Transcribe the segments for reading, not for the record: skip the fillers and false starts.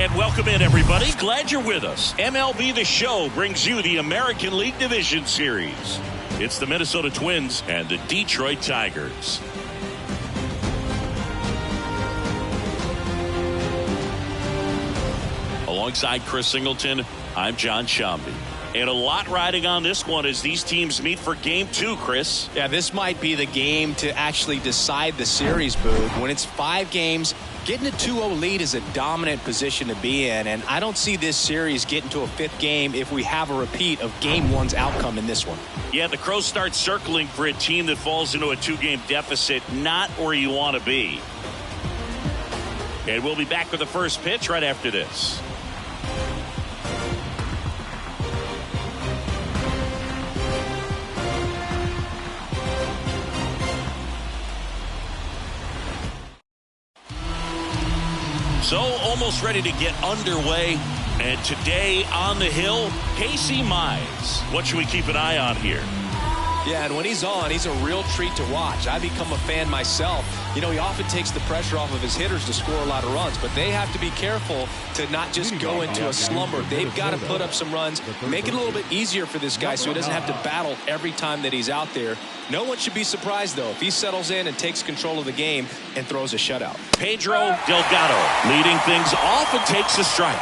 And welcome in, everybody. Glad you're with us. MLB The Show brings you the American League Division Series. It's the Minnesota Twins and the Detroit Tigers. Alongside Chris Singleton, I'm John Shambi. And a lot riding on this one as these teams meet for Game 2, Chris. Yeah, this might be the game to actually decide the series, Boog. When it's 5 games, getting a 2-0 lead is a dominant position to be in, and I don't see this series getting to a 5th game if we have a repeat of Game 1's outcome in this one. Yeah, the Crows start circling for a team that falls into a 2-game deficit, not where you want to be. And we'll be back with the first pitch right after this. So almost ready to get underway. And today on the hill, Casey Mize. What should we keep an eye on here? Yeah, and when he's on, he's a real treat to watch. I've become a fan myself. You know, he often takes the pressure off of his hitters to score a lot of runs, but they have to be careful to not just go into a slumber. They've got to put up some runs, make it a little bit easier for this guy so he doesn't have to battle every time that he's out there. No one should be surprised, though, if he settles in and takes control of the game and throws a shutout. Pedro Delgado leading things off and takes a strike.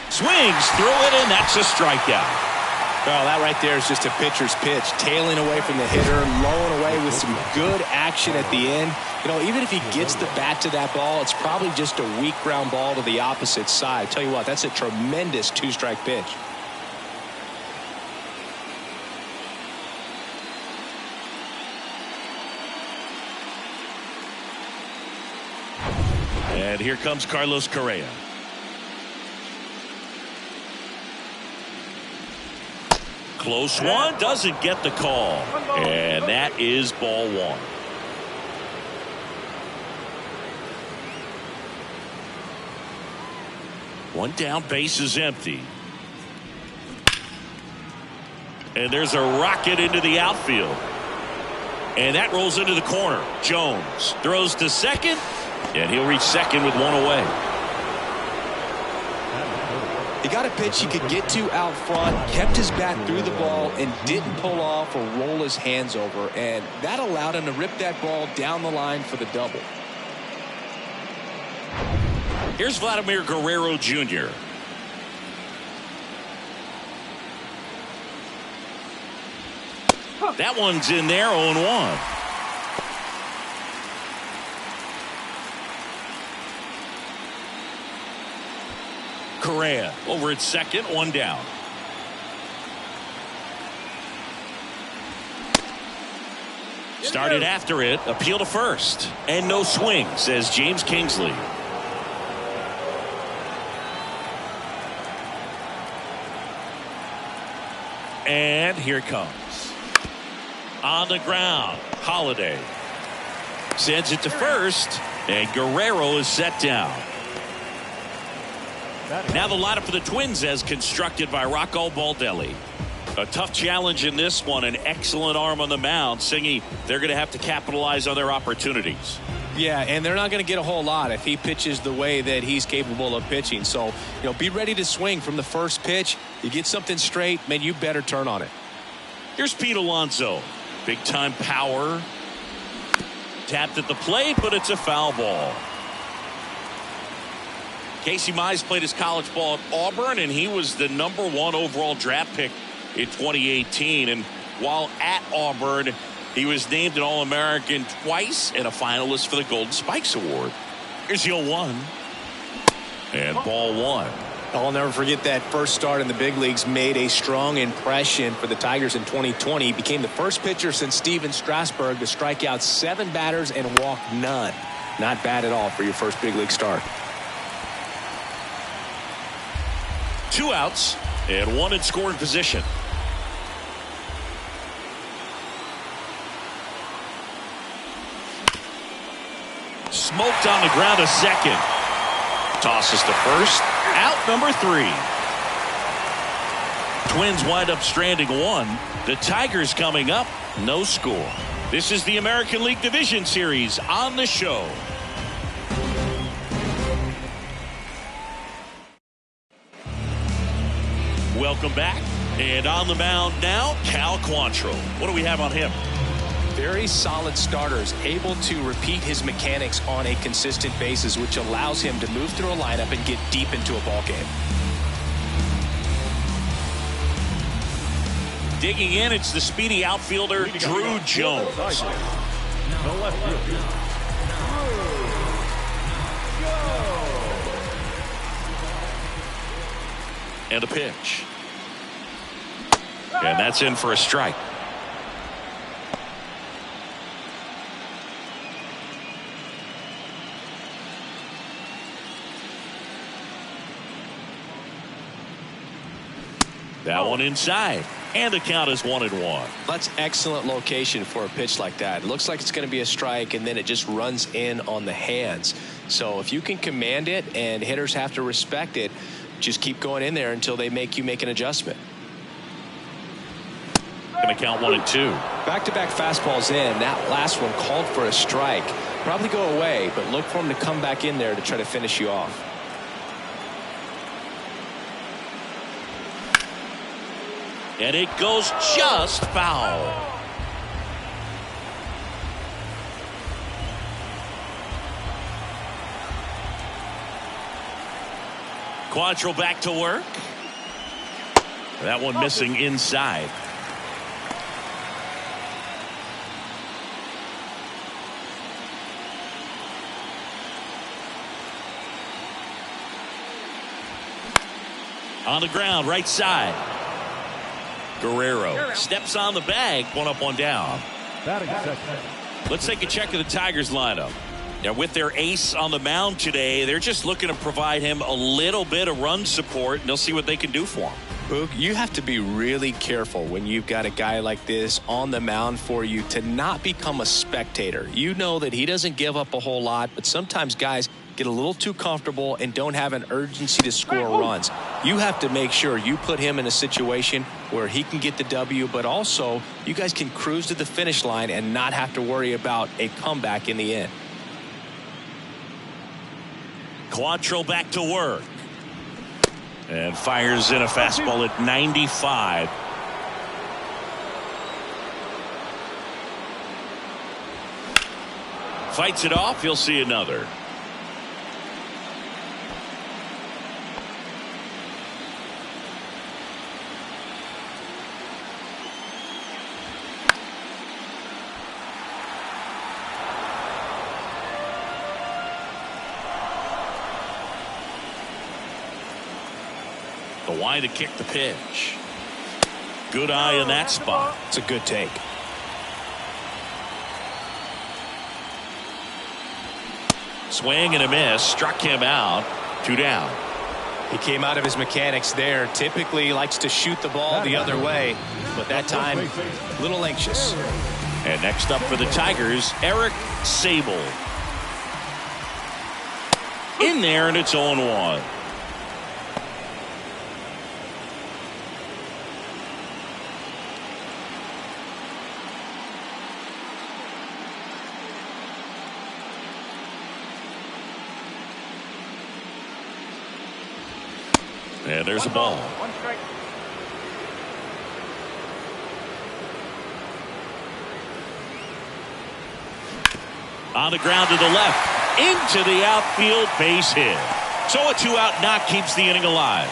Swings through it, and that's a strikeout. Well, that right there is just a pitcher's pitch, tailing away from the hitter, lowing away with some good action at the end. You know, even if he gets the bat to that ball, it's probably just a weak ground ball to the opposite side. Tell you what, that's a tremendous 2-strike pitch. And here comes Carlos Correa. Close one, doesn't get the call. And that is ball 1. One down, base is empty. And there's a rocket into the outfield. And that rolls into the corner. Jones throws to second, and he'll reach second with one away. He got a pitch he could get to out front, kept his bat through the ball, and didn't pull off or roll his hands over. And that allowed him to rip that ball down the line for the double. Here's Vladimir Guerrero Jr. That one's in there, 0-1. Correa over at second, 1 down. Started after it, appeal to first, and no swing, says James Kingsley. And here it comes. On the ground, Holiday sends it to first, and Guerrero is set down. Now the lineup for the Twins as constructed by Rocco Baldelli. A tough challenge in this one, an excellent arm on the mound. Singy, they're going to have to capitalize on their opportunities. Yeah, and they're not going to get a whole lot if he pitches the way that he's capable of pitching. So, you know, be ready to swing from the first pitch. You get something straight, man, you better turn on it. Here's Pete Alonso. Big time power. Tapped at the plate, but it's a foul ball. Casey Mize played his college ball at Auburn, and he was the #1 overall draft pick in 2018. And while at Auburn, he was named an All-American twice and a finalist for the Golden Spikes Award. Here's the 0-1. And ball 1. I'll never forget that first start in the big leagues made a strong impression for the Tigers in 2020. He became the first pitcher since Steven Strasburg to strike out 7 batters and walk none. Not bad at all for your first big league start. 2 outs. And one in scoring position. Smoked on the ground to second. Tosses to first. Out number 3. Twins wind up stranding one. The Tigers coming up. No score. This is the American League Division Series on the show. Welcome back. And on the mound now, Cal Quantrill. What do we have on him? Very solid starters, able to repeat his mechanics on a consistent basis, which allows him to move through a lineup and get deep into a ball game. Digging in, it's the speedy outfielder, Drew Jones. And a pitch. And that's in for a strike. That one inside. And the count is 1-1. That's excellent location for a pitch like that. It looks like it's going to be a strike, and then it just runs in on the hands. So if you can command it and hitters have to respect it, just keep going in there until they make you make an adjustment. Going to count 1-2. Back-to-back fastballs in. That last one called for a strike. Probably go away, but look for him to come back in there to try to finish you off. And it goes just foul. Quantrill back to work. That one missing inside. On the ground, right side. Guerrero steps on the bag. 1 up, 1 down. Let's take a check of the Tigers lineup. Now, with their ace on the mound today, they're just looking to provide him a little bit of run support, and they'll see what they can do for him. Boog, you have to be really careful when you've got a guy like this on the mound for you to not become a spectator. You know that he doesn't give up a whole lot, but sometimes guys get a little too comfortable and don't have an urgency to score runs. You have to make sure you put him in a situation where he can get the W, but also you guys can cruise to the finish line and not have to worry about a comeback in the end. Quantrill back to work. And fires in a fastball at 95. Fights it off. He'll see another. The wide to kick the pitch. Good eye in that spot. It's a good take. Swing and a miss. Struck him out. 2 down. He came out of his mechanics there. Typically likes to shoot the ball the other way, but that time a little anxious. And next up for the Tigers, Eric Sable. In there, and it's 0-1. And there's a ball. On the ground to the left. Into the outfield, base hit. So a 2-out knock keeps the inning alive.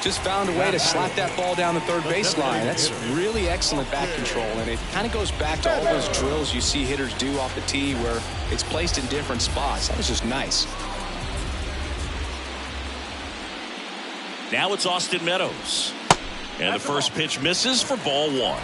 Just found a way to slap that ball down the third baseline. That's really excellent bat control, and it kind of goes back to all those drills you see hitters do off the tee where it's placed in different spots. That was just nice. Now it's Austin Meadows. And the first pitch misses for ball 1.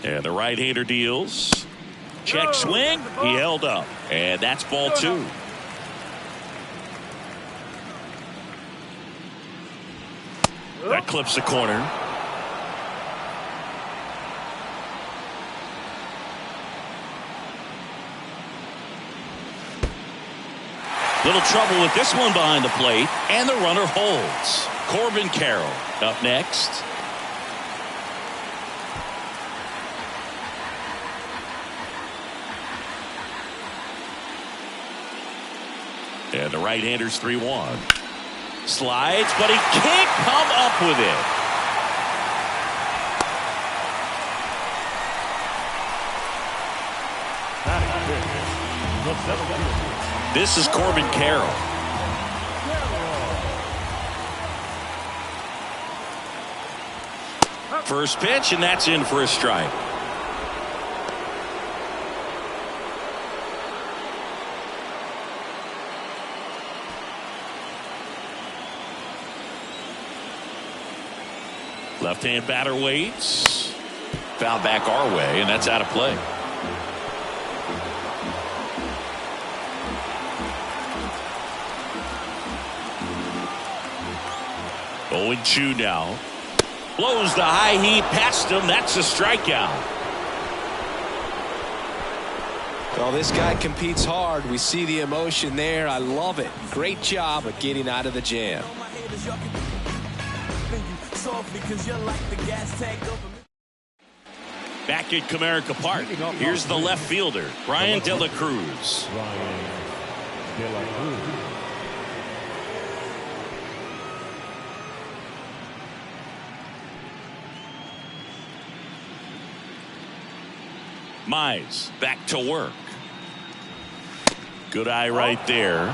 And the right-hander deals. Check swing. He held up. And that's ball 2. That clips the corner. Little trouble with this one behind the plate. And the runner holds. Corbin Carroll up next. And the right-hander's 3-1. Slides, but he can't come up with it. This is Corbin Carroll. First pitch, and that's in for a strike. Left-hand batter waits. Foul back our way, and that's out of play. 0-2 now. Blows the high heat past him. That's a strikeout. Well, this guy competes hard. We see the emotion there. I love it. Great job of getting out of the jam. Back at Comerica Park, here's the left fielder, Brian De La Cruz. Mize back to work. Good eye right there.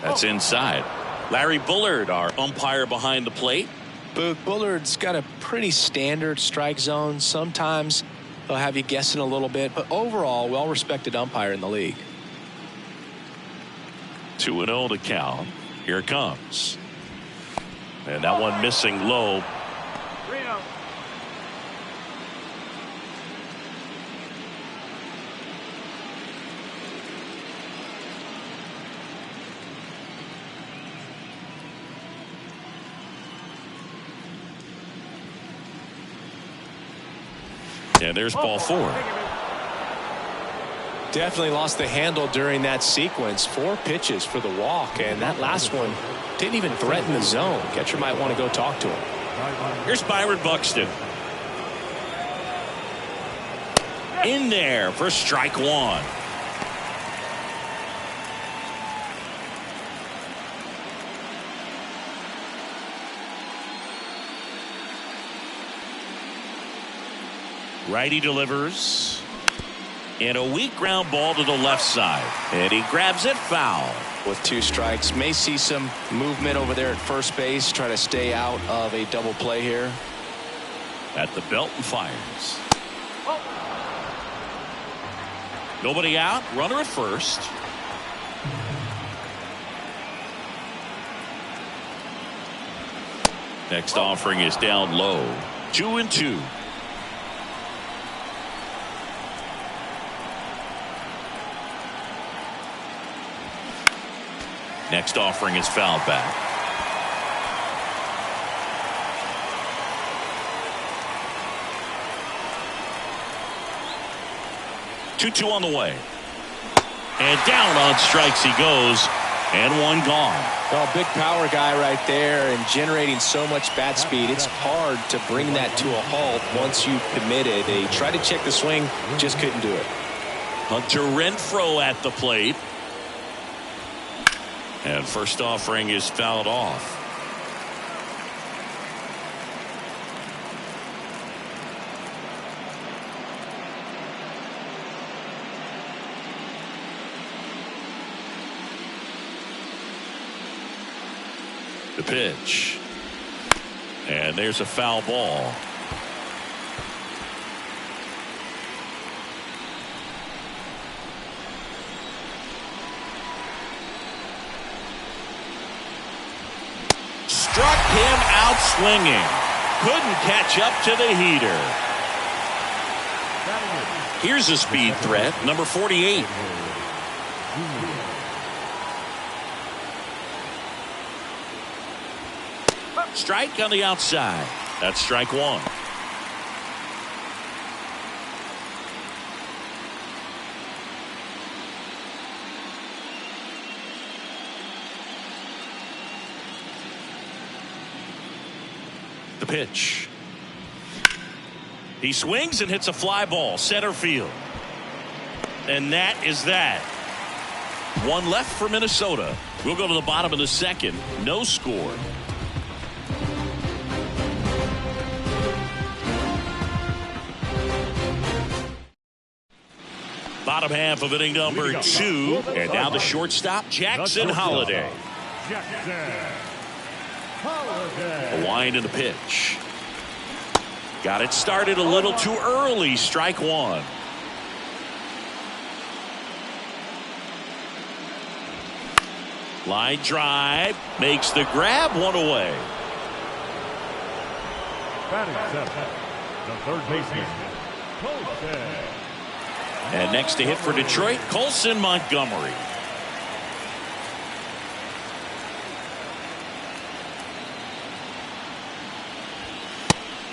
That's inside. Larry Bullard, our umpire behind the plate. Boog, Bullard's got a pretty standard strike zone. Sometimes they'll have you guessing a little bit, but overall, well-respected umpire in the league. 2-0 to count. Here it comes. And that one missing low. And there's ball 4. Definitely lost the handle during that sequence. 4 pitches for the walk, and that last one didn't even threaten the zone. Catcher might want to go talk to him. Here's Byron Buxton. In there for strike 1. Righty delivers. And a weak ground ball to the left side. And he grabs it foul. With 2 strikes. May see some movement over there at first base. Try to stay out of a double play here. At the belt and fires. Nobody out. Runner at first. Next offering is down low. 2-2. Next offering is fouled back. Two on the way. And down on strikes he goes. And one gone. Well, big power guy right there and generating so much bat speed. It's hard to bring that to a halt once you commit it. They tried to check the swing, just couldn't do it. Hunter Renfroe at the plate. And first offering is fouled off. The pitch. And there's a foul ball. Struck him out swinging. Couldn't catch up to the heater. Here's a speed threat, number 48. Strike on the outside. That's strike one. The pitch. He swings and hits a fly ball, center field. And that is that. One left for Minnesota. We'll go to the bottom of the second. No score. Bottom half of inning number 2. And now the shortstop, Jackson Holliday. A wind in the pitch. Got it started a little too early. Strike one. Line drive. Makes the grab, one away. The third baseman, Colson. And next to hit for Detroit, Colson Montgomery.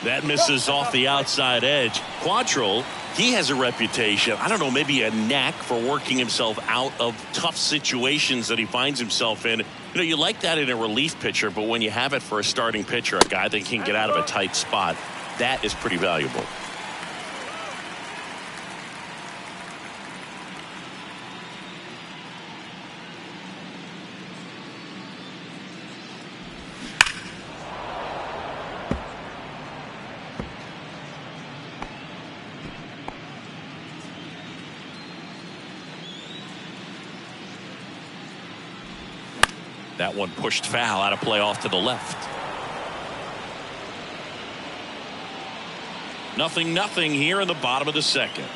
That misses off the outside edge. Quantrill, he has a reputation, I don't know, maybe a knack for working himself out of tough situations that he finds himself in. You know, you like that in a relief pitcher, but when you have it for a starting pitcher, a guy that can get out of a tight spot, that is pretty valuable. That one pushed foul, out of play off to the left. 0-0 here in the bottom of the second.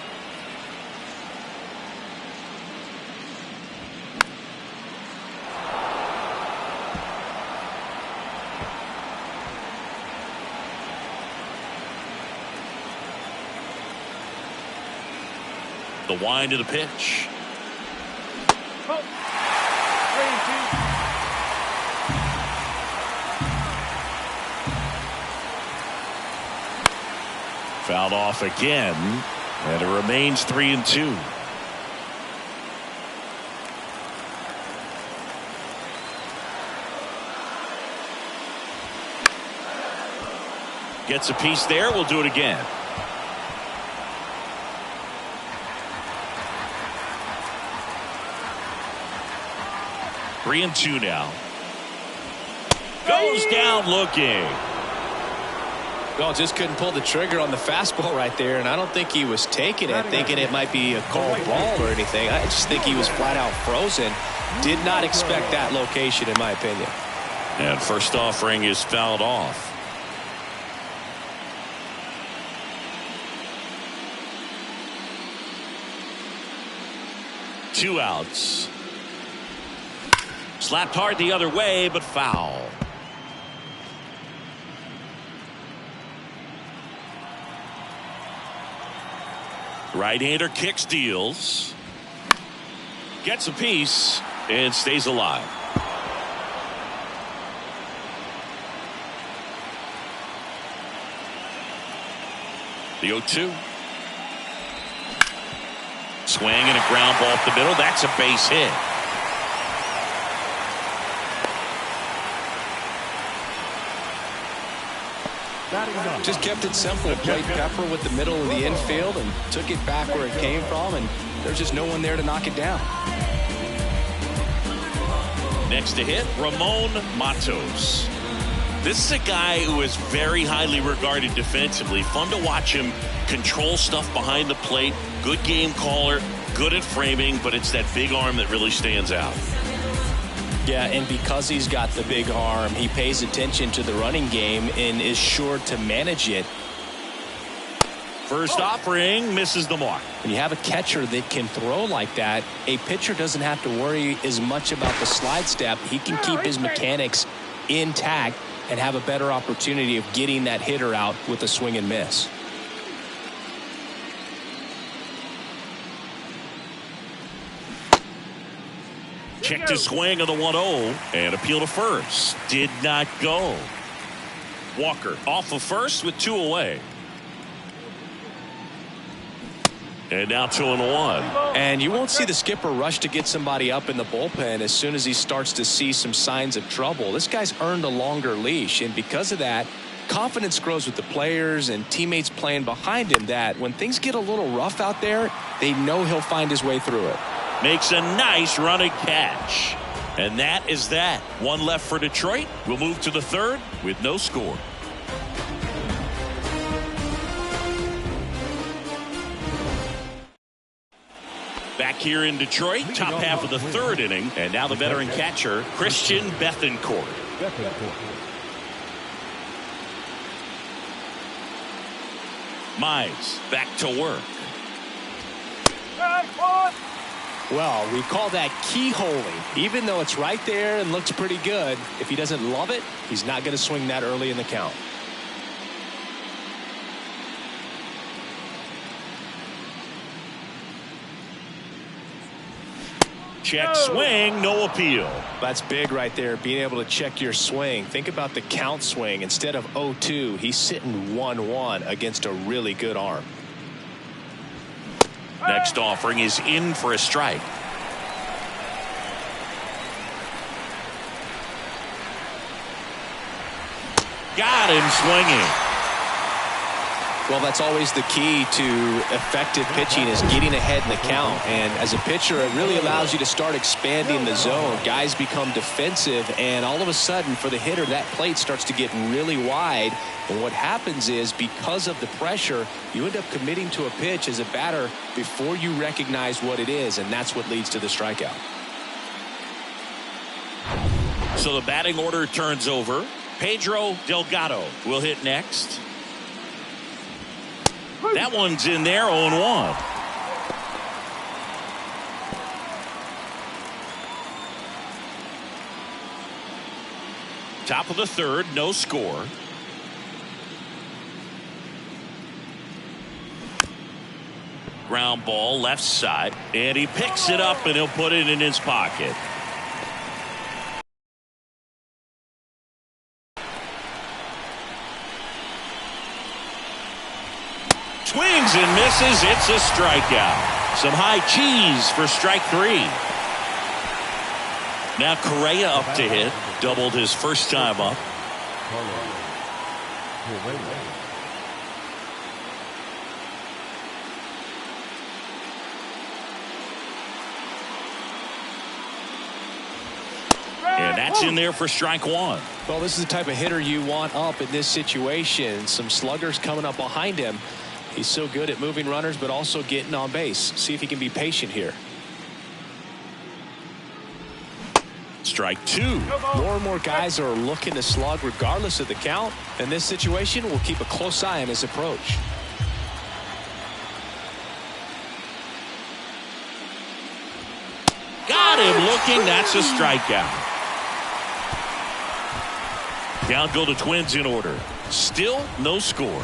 The wind of the pitch. Fouled off again, and it remains 3-2. Gets a piece there. We'll do it again. Three and two now. Goes down looking. Well, just couldn't pull the trigger on the fastball right there, and I don't think he was taking it, thinking it might be a called ball or anything. I just think he was flat out frozen. Did not expect that location, in my opinion. And first offering is fouled off. Two outs. Slapped hard the other way, but foul. Right-hander kicks, deals. Gets a piece and stays alive. The 0-2. Swing and a ground ball up the middle. That's a base hit. Just kept it simple. Played Pepper with the middle of the infield and took it back where it came from, and there's just no one there to knock it down. Next to hit, Ramon Matos. This is a guy who is very highly regarded defensively. Fun to watch him control stuff behind the plate. Good game caller, good at framing, but it's that big arm that really stands out. Yeah, and because he's got the big arm, he pays attention to the running game and is sure to manage it. First offering misses the mark. When you have a catcher that can throw like that, a pitcher doesn't have to worry as much about the slide step. He can keep his mechanics intact and have a better opportunity of getting that hitter out with a swing and miss. Checked his swing of the 1-0 and appeal to first. Did not go. Walker off of first with 2 away. And now 2-1. And you won't see the skipper rush to get somebody up in the bullpen as soon as he starts to see some signs of trouble. This guy's earned a longer leash, and because of that, confidence grows with the players and teammates playing behind him that when things get a little rough out there, they know he'll find his way through it. Makes a nice running catch. And that is that. One left for Detroit. We'll move to the third with no score. Back here in Detroit, top half of the third inning, and now the veteran catcher, Christian Bethancourt. Mize back to work. Well, we call that keyholing. Even though it's right there and looks pretty good, if he doesn't love it, he's not going to swing that early in the count. Check swing, no appeal. That's big right there, being able to check your swing. Think about the count swing. Instead of 0-2, he's sitting 1-1 against a really good arm. Next offering is in for a strike. Got him swinging. Well, that's always the key to effective pitching, is getting ahead in the count. And as a pitcher, it really allows you to start expanding the zone. Guys become defensive, and all of a sudden, for the hitter, that plate starts to get really wide. And what happens is, because of the pressure, you end up committing to a pitch as a batter before you recognize what it is, and that's what leads to the strikeout. So the batting order turns over. Pedro Delgado will hit next. That one's in there, 0-1. Top of the third, no score. Ground ball left side, and he picks it up and he'll put it in his pocket. Swings and misses. It's a strikeout. Some high cheese for strike 3. Now Correa up to hit. Doubled his first time up. And that's in there for strike 1. Well, this is the type of hitter you want up in this situation. Some sluggers coming up behind him. He's so good at moving runners, but also getting on base. See if he can be patient here. Strike 2. More and more guys are looking to slug regardless of the count. In this situation, we'll keep a close eye on his approach. Got him looking. That's a strikeout. Down go the Twins in order. Still no score.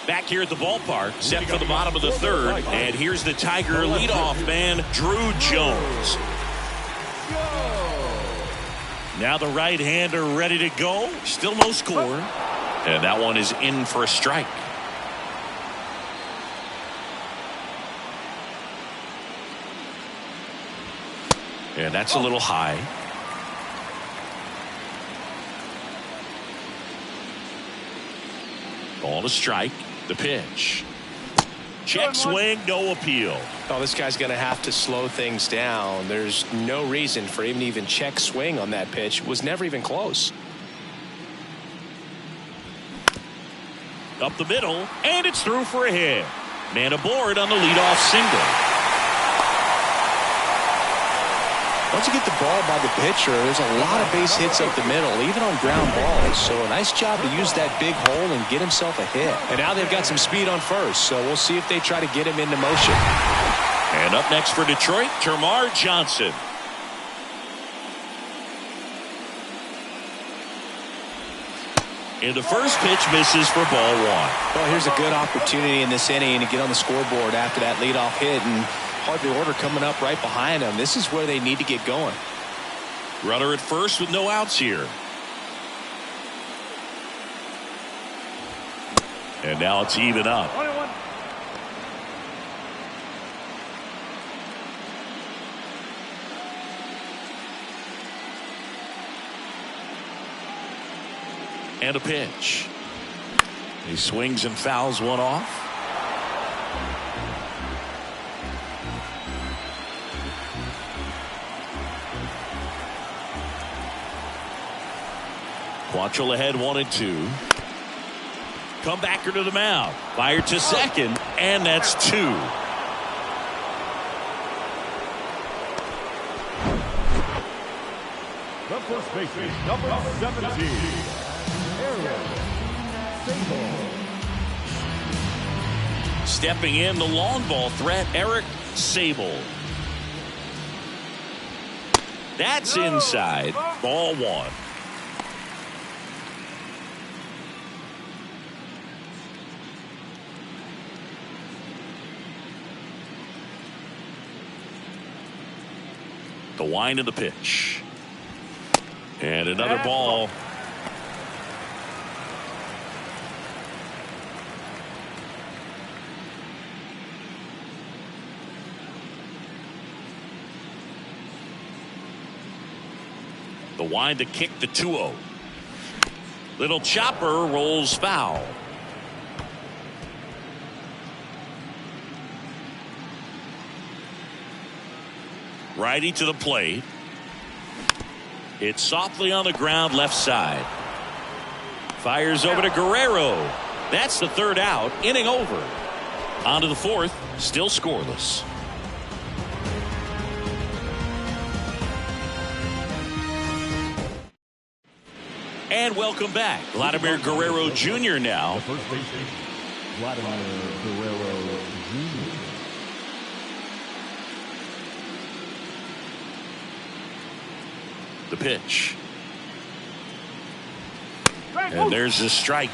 Back here at the ballpark, set for the bottom of the third, and here's the Tiger leadoff man, Drew Jones. Now the right-hander ready to go. Still no score, and that one is in for a strike. And that's a little high. Ball to strike. The pitch. Check swing, no appeal. Oh, this guy's going to have to slow things down. There's no reason for him to even check swing on that pitch. Was never even close. Up the middle, and it's through for a hit. Man aboard on the leadoff single. Once you get the ball by the pitcher, there's a lot of base hits up the middle, even on ground balls. So a nice job to use that big hole and get himself a hit. And now they've got some speed on first, so we'll see if they try to get him into motion. And up next for Detroit, Termarr Johnson. And the first pitch misses for ball one. Well, here's a good opportunity in this inning to get on the scoreboard after that leadoff hit, and hardly order coming up right behind them. This is where they need to get going. Runner at first with no outs here. And now it's even up. And a pitch. He swings and fouls one off. Quantrill ahead 1-2. Comebacker to the mound. Fired to second, and that's 2. The first baseman, number 17, Sable. Stepping in, the long ball threat, Eric Sable. That's inside. Ball one. The wind of the pitch. And another ball. The wind to kick the 2-0. Little chopper rolls foul. Righty to the plate. It's softly on the ground left side. Fires over to Guerrero. That's the third out. Inning over. On to the fourth. Still scoreless. And welcome back. Vladimir Guerrero Jr. now. The first baseman, Vladimir Guerrero Jr. The pitch. And there's a strike.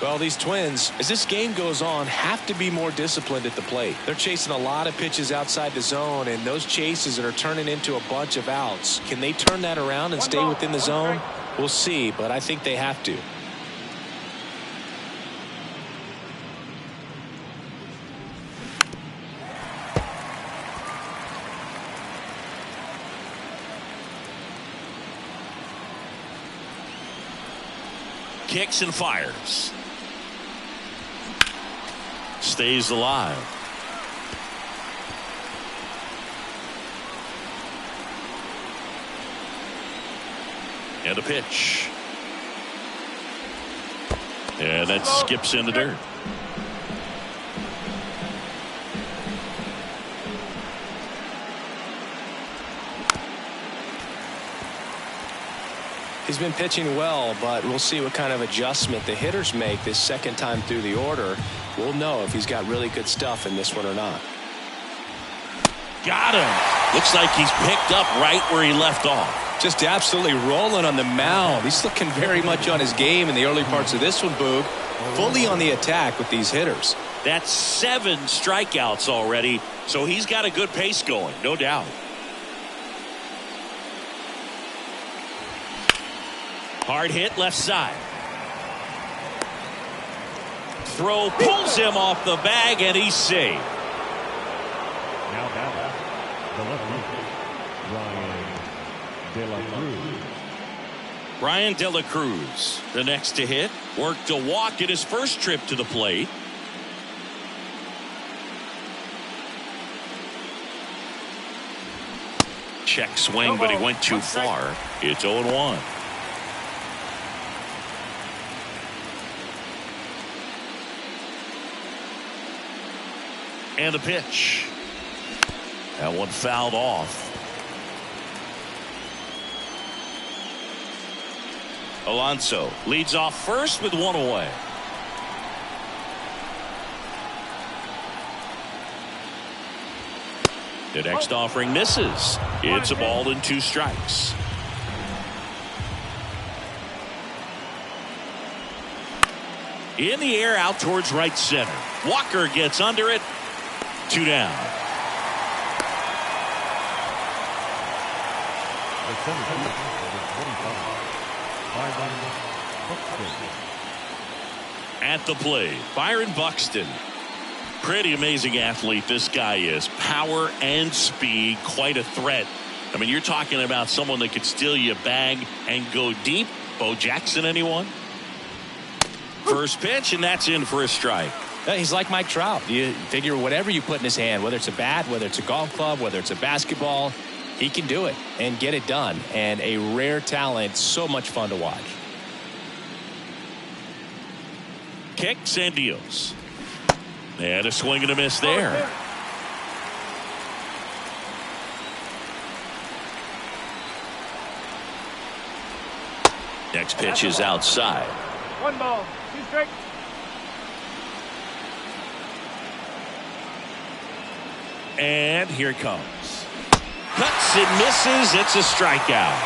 Well, these Twins, as this game goes on, have to be more disciplined at the plate. They're chasing a lot of pitches outside the zone, and those chases are turning into a bunch of outs. Can they turn that around and stay within the zone? We'll see, but I think they have to. Kicks and fires. Stays alive. And a pitch. And that skips in the dirt. He's been pitching well, but we'll see what kind of adjustment the hitters make this second time through the order. We'll know if he's got really good stuff in this one or not. Got him. Looks like he's picked up right where he left off. Just absolutely rolling on the mound. He's looking very much on his game in the early parts of this one, Boog. Fully on the attack with these hitters. That's 7 strikeouts already, so he's got a good pace going, no doubt. Hard hit left side. Throw pulls him off the bag, and he's safe. Now batting, the lefty, Ryan De La Cruz. Ryan De La Cruz, the next to hit, worked a walk at his first trip to the plate. Check swing, but he went too far. It's 0-1. And the pitch. That one fouled off. Alonso leads off first with one away. The next offering misses. It's a ball and 2 strikes. In the air out towards right center. Walker gets under it. 2 down. At the plate, Byron Buxton. Pretty amazing athlete this guy is. Power and speed, quite a threat. I mean, you're talking about someone that could steal you a bag and go deep. Bo Jackson, anyone? First pitch, and that's in for a strike. He's like Mike Trout. You figure whatever you put in his hand, whether it's a bat, whether it's a golf club, whether it's a basketball, he can do it and get it done. And a rare talent, so much fun to watch. Kicks and deals. And a swing and a miss there. Next pitch is outside. 1 ball, 2 strikes. And here it comes. Cuts and misses. It's a strikeout.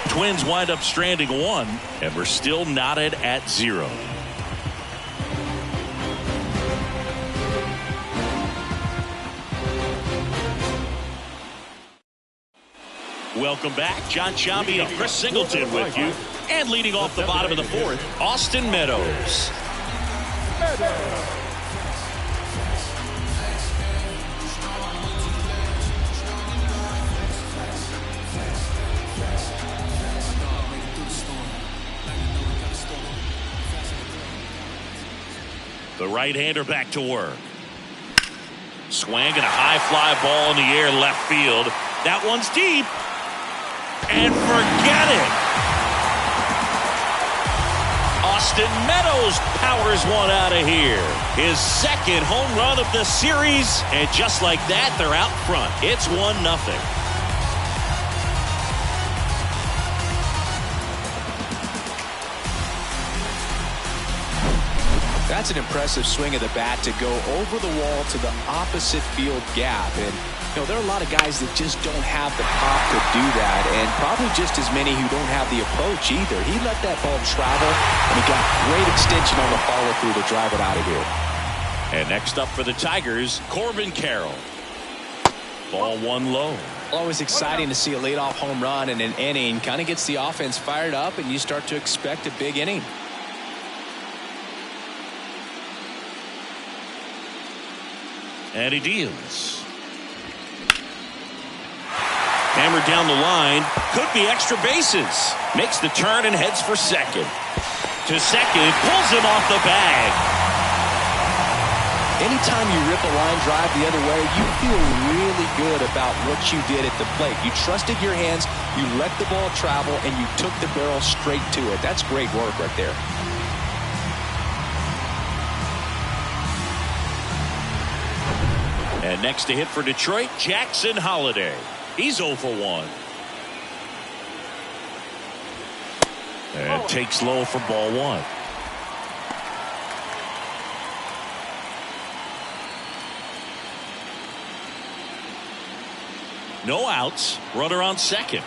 Twins wind up stranding 1, and we're still knotted at 0. Welcome back. John Sciambi and Chris Singleton with you. And leading off the bottom of the 4th, Austin Meadows. The right-hander back to work. Swing and a high fly ball in the air left field. That one's deep. And forget it. Austin Meadows powers one out of here. His 2nd home run of the series. And just like that, they're out front. It's 1-0. That's an impressive swing of the bat to go over the wall to the opposite field gap. And, you know, there are a lot of guys that just don't have the pop to do that, and probably just as many who don't have the approach either. He let that ball travel, and he got great extension on the follow-through to drive it out of here. And next up for the Tigers, Corbin Carroll. Ball 1 low. Always exciting to see a leadoff home run in an inning. Kind of gets the offense fired up, and you start to expect a big inning. And he deals. Hammered down the line. Could be extra bases. Makes the turn and heads for second. To second. Pulls him off the bag. Anytime you rip a line drive the other way, you feel really good about what you did at the plate. You trusted your hands. You let the ball travel, and you took the barrel straight to it. That's great work right there. And next to hit for Detroit, Jackson Holliday. He's 0 for 1. And takes low for ball 1. No outs. Runner on second.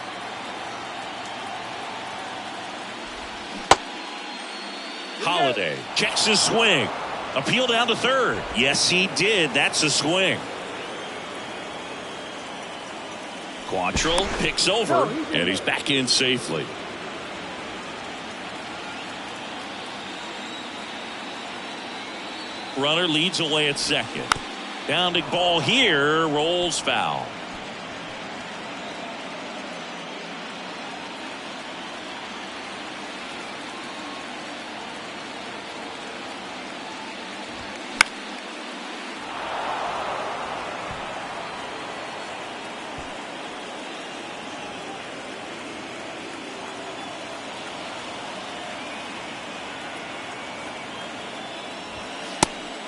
Holliday checks his swing. Appeal down to third. Yes, he did. That's a swing. Quantrill picks over, and he's back in safely. Runner leads away at second. Bounding ball here, rolls foul.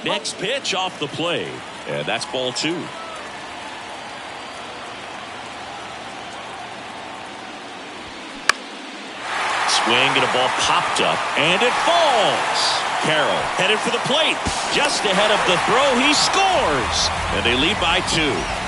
Next pitch off the plate, and that's ball 2. Swing and a ball popped up, and it falls. Carroll headed for the plate. Just ahead of the throw, he scores. And they lead by 2.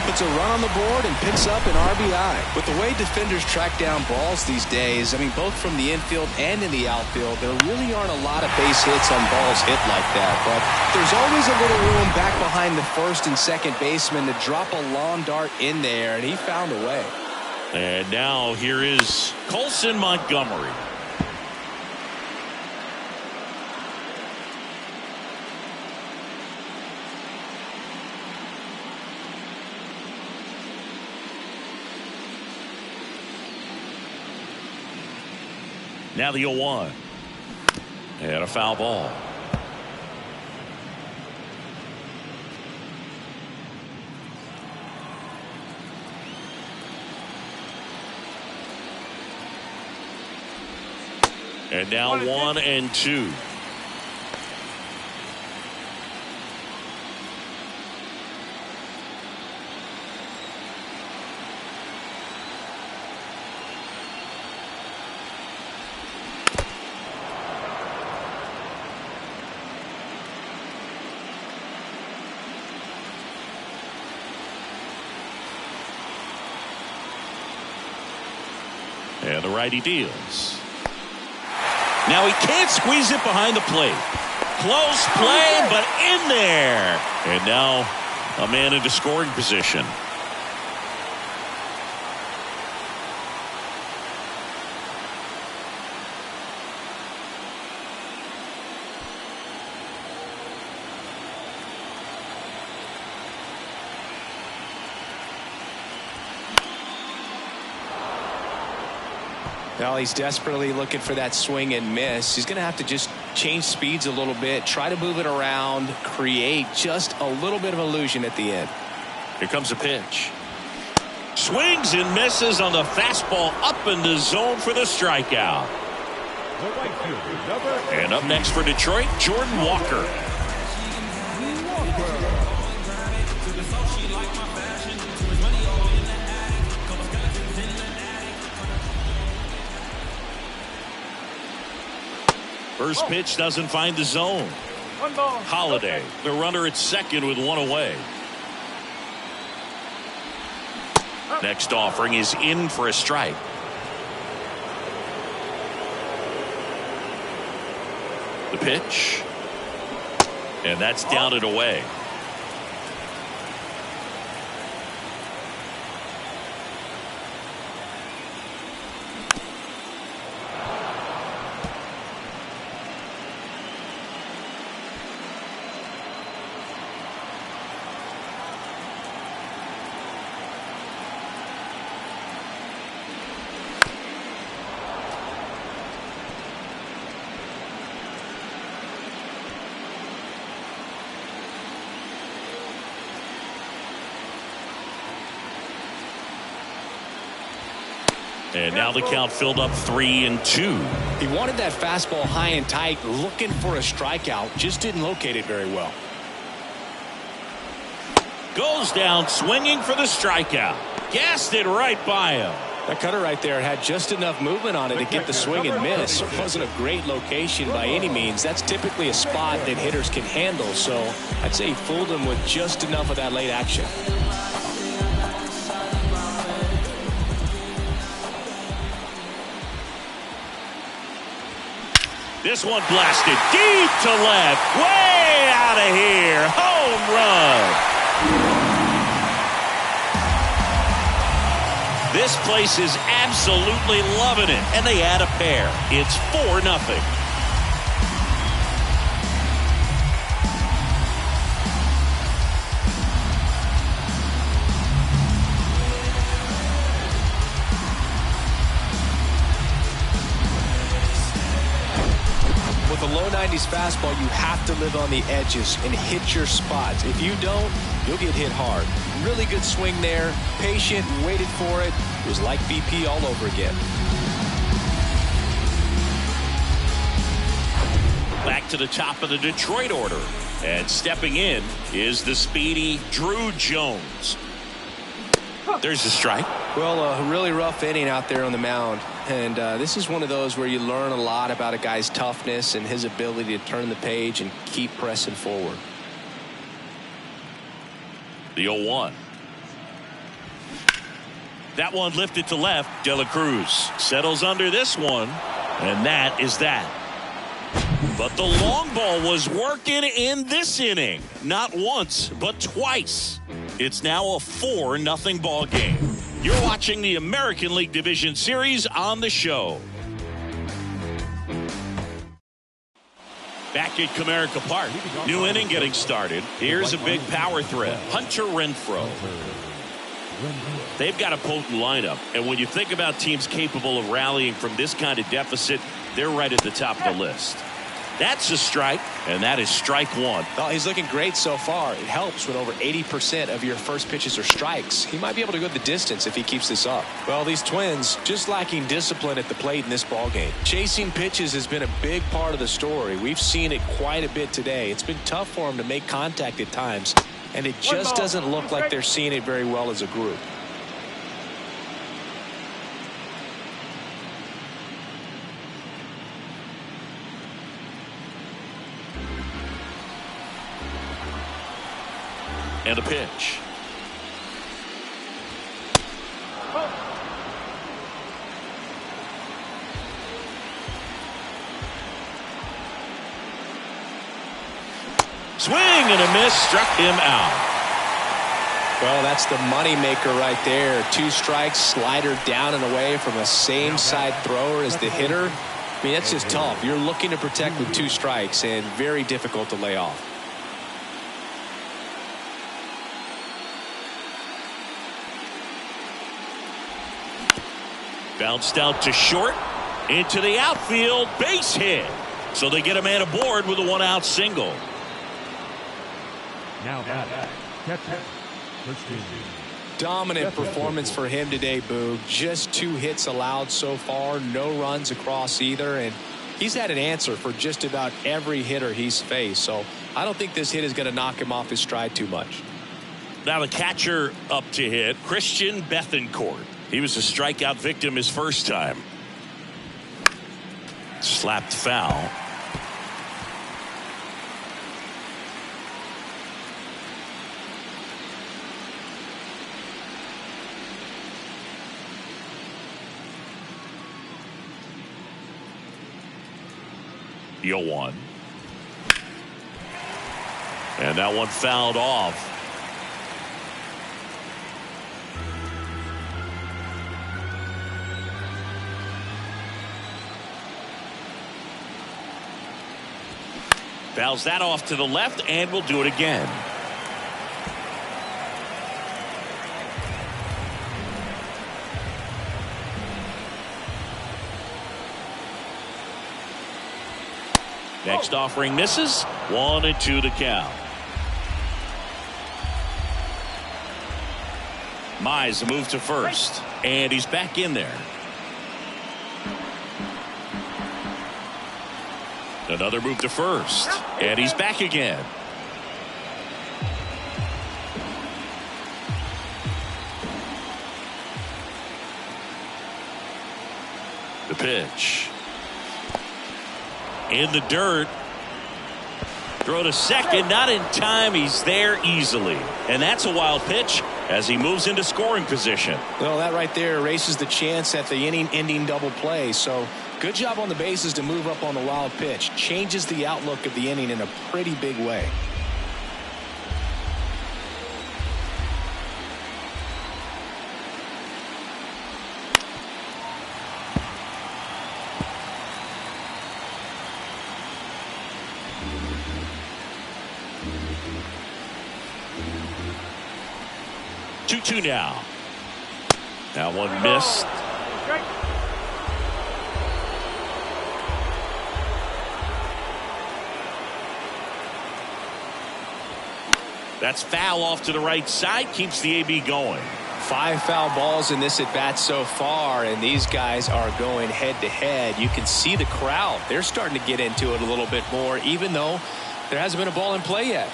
Puts a run on the board and picks up an RBI. With the way defenders track down balls these days, I mean, both from the infield and in the outfield, there really aren't a lot of base hits on balls hit like that. But there's always a little room back behind the first and second baseman to drop a lawn dart in there, and he found a way. And now here is Colson Montgomery. Now the 0-1. And a foul ball. And now 1-2. And the righty deals. Now he can't squeeze it behind the plate. Close play, but in there. And now a man into scoring position. Well, he's desperately looking for that swing and miss. He's going to have to just change speeds a little bit, try to move it around, create just a little bit of illusion at the end. Here comes a pitch. Swings and misses on the fastball up in the zone for the strikeout. And up next for Detroit, Jordan Walker. First pitch doesn't find the zone. Holiday, the runner at second with 1 away. Next offering is in for a strike. The pitch. And that's down and away. And now the count filled up 3-2. He wanted that fastball high and tight, looking for a strikeout, just didn't locate it very well. Goes down swinging for the strikeout. Gassed it right by him. That cutter right there had just enough movement on it to get the swing and miss. It wasn't a great location by any means. That's typically a spot that hitters can handle, so I'd say he fooled him with just enough of that late action. This one blasted deep to left. Way out of here. Home run. This place is absolutely loving it. And they add a pair. It's 4-0. With a low 90s fastball, you have to live on the edges and hit your spots. If you don't, you'll get hit hard. Really good swing there. Patient, waited for it. It was like BP all over again. Back to the top of the Detroit order. And stepping in is the speedy Drew Jones. There's a strike. Well, a really rough inning out there on the mound. And this is one of those where you learn a lot about a guy's toughness and his ability to turn the page and keep pressing forward. The 0-1. That one lifted to left. De La Cruz settles under this one. And that is that. But the long ball was working in this inning. Not once, but twice. It's now a 4-0 ball game. You're watching the American League Division Series on the show. Back at Comerica Park. New inning getting started. Here's a big power threat. Hunter Renfroe. They've got a potent lineup. And when you think about teams capable of rallying from this kind of deficit, they're right at the top of the list. That's a strike, and that is strike one. Oh, he's looking great so far. It helps when over 80% of your first pitches are strikes. He might be able to go the distance if he keeps this up. Well, these Twins just lacking discipline at the plate in this ballgame. Chasing pitches has been a big part of the story. We've seen it quite a bit today. It's been tough for them to make contact at times, and it just doesn't look like they're seeing it very well as a group. And a pitch. Swing and a miss, struck him out. Well, that's the money maker right there. 2 strikes, slider down and away from a same side thrower as the hitter. I mean, that's just tough. You're looking to protect with 2 strikes and very difficult to lay off. Bounced out to short, into the outfield, base hit. So they get a man aboard with a 1-out single. Now catcher, Dominant performance for him today, Boog. Just 2 hits allowed so far, no runs across either, and he's had an answer for just about every hitter he's faced. So I don't think this hit is going to knock him off his stride too much. Now the catcher up to hit, Christian Bethancourt. He was a strikeout victim his first time. Slapped foul. The 0-1. And that one fouled off. Fouls that off to the left, and we'll do it again. Next offering misses. 1-2 to count. Mize move to first, and he's back in there. Another move to first, and he's back again. The pitch. In the dirt. Throw to second, not in time. He's there easily. And that's a wild pitch as he moves into scoring position. Well, that right there erases the chance at the inning-ending double play. So good job on the bases to move up on the wild pitch. Changes the outlook of the inning in a pretty big way. Two now. Now one missed. That's foul off to the right side. Keeps the AB going. 5 foul balls in this at bat so far, and these guys are going head to head. You can see the crowd. They're starting to get into it a little bit more, even though There hasn't been a ball in play yet.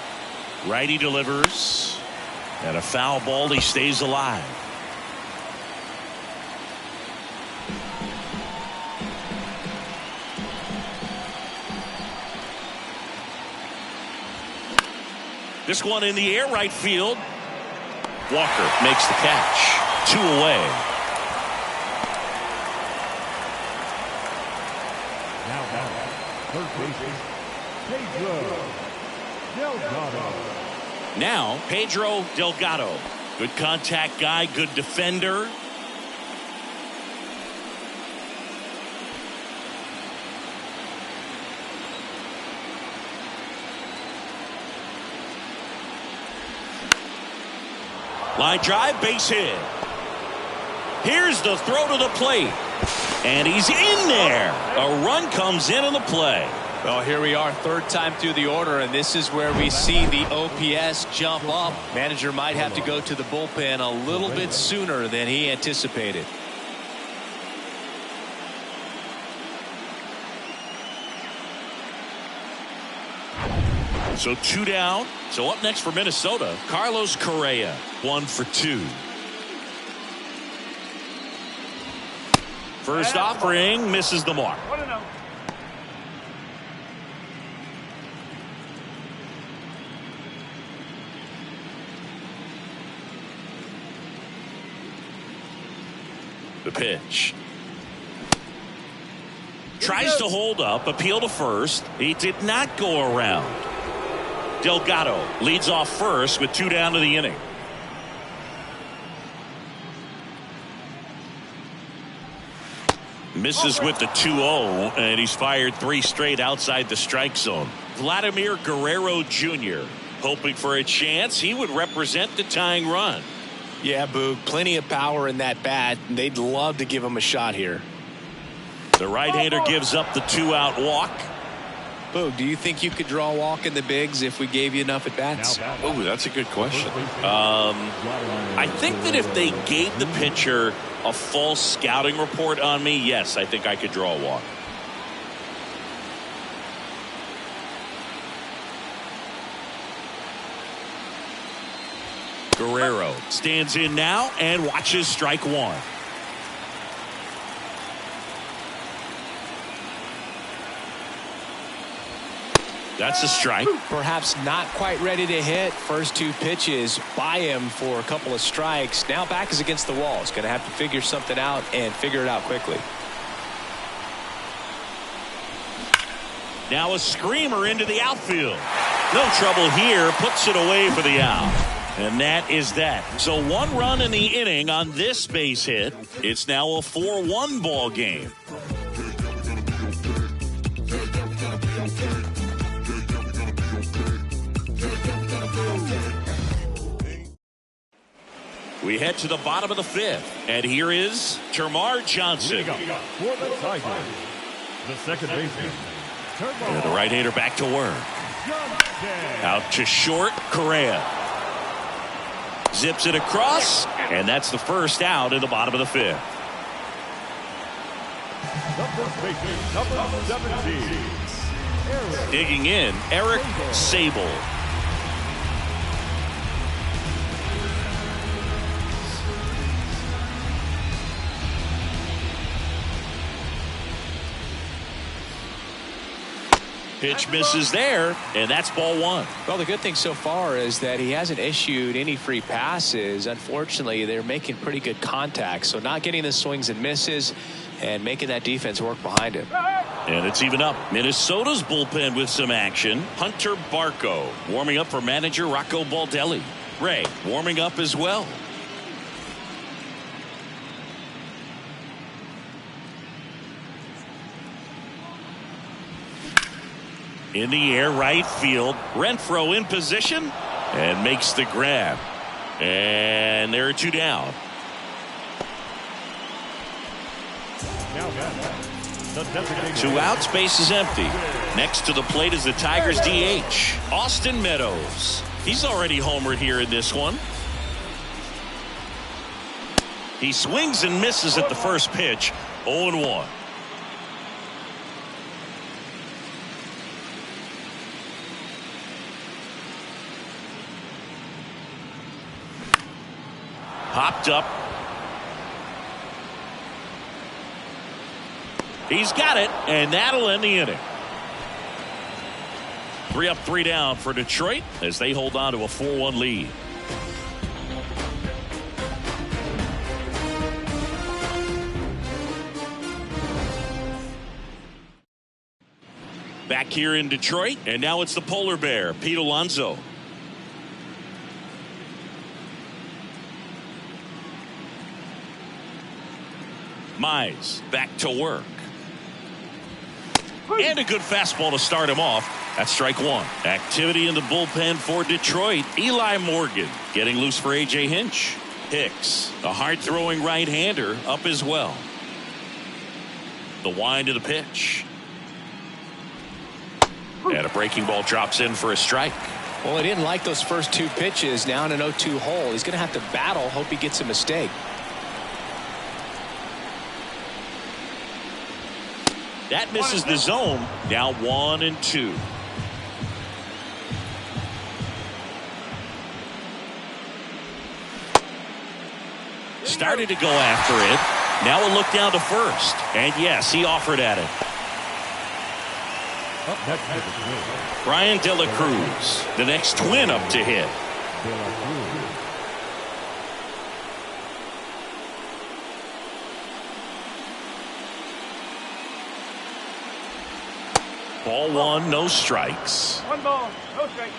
Righty delivers. And a foul ball. He stays alive. This one in the air, right field. Walker makes the catch. 2 away. Now, third baseman, Pedro Delgado. Now, Pedro Delgado. Good contact guy, good defender. Line drive, base hit. Here's the throw to the plate. And he's in there. A run comes in on the play. Well, here we are, third time through the order, and this is where we see the OPS jump up. Manager might have to go to the bullpen a little bit sooner than he anticipated. So 2 down. So up next for Minnesota, Carlos Correa, 1 for 2. First offering misses the mark. 1-0. The pitch. Tries to hold up, appeal to first. He did not go around. Delgado leads off first with 2 down to the inning. Misses with the 2-0, and he's fired 3 straight outside the strike zone. Vladimir Guerrero Jr. hoping for a chance. He would represent the tying run. Yeah, Boog, plenty of power in that bat. They'd love to give him a shot here. The right-hander gives up the 2-out walk. Boog, do you think you could draw a walk in the bigs if we gave you enough at bats? Oh, that's a good question. I think that if they gave the pitcher a false scouting report on me, yes, I think I could draw a walk. Guerrero stands in now and watches strike 1. That's a strike. Perhaps not quite ready to hit. First 2 pitches by him for a couple of strikes. Now back is against the wall. He's going to have to figure something out and figure it out quickly. Now a screamer into the outfield. No trouble here. Puts it away for the out. And that is that. So 1 run in the inning on this base hit. It's now a 4-1 ball game. We head to the bottom of the 5th. And here is Termarr Johnson. For the Tigers, the second baseman, And the right-hander back to work. Out to short, Correa. Zips it across, and that's the first out in the bottom of the 5th. number 17, Digging in, Eric Sable. Pitch misses there, and that's ball 1. Well, the good thing so far is that he hasn't issued any free passes. Unfortunately, they're making pretty good contact, so not getting the swings and misses and making that defense work behind him. And it's even up. Minnesota's bullpen with some action. Hunter Barco warming up for manager Rocco Baldelli. Ray warming up as well. In the air, right field. Renfroe in position and makes the grab. And there are 2 down. Two outs, base is empty. Next to the plate is the Tigers DH, Austin Meadows. He's already homered here in this one. He swings and misses at the first pitch. 0-1. Hopped up. He's got it, and that'll end the inning. 3 up, 3 down for Detroit as they hold on to a 4-1 lead. Back here in Detroit, and now it's the polar bear, Pete Alonso. Mize back to work. And a good fastball to start him off. That's strike 1. Activity in the bullpen for Detroit. Eli Morgan getting loose for A.J. Hinch. Hicks, a hard-throwing right-hander, up as well. The wind of the pitch. And a breaking ball drops in for a strike. Well, he didn't like those first 2 pitches. Now in an 0-2 hole. He's going to have to battle. Hope he gets a mistake. That misses the zone. Now 1-2. Started to go after it. Now a look down to first. And yes, he offered at it. Brian De La Cruz, the next twin up to hit. Ball 1, no strikes. 1 ball, no strikes.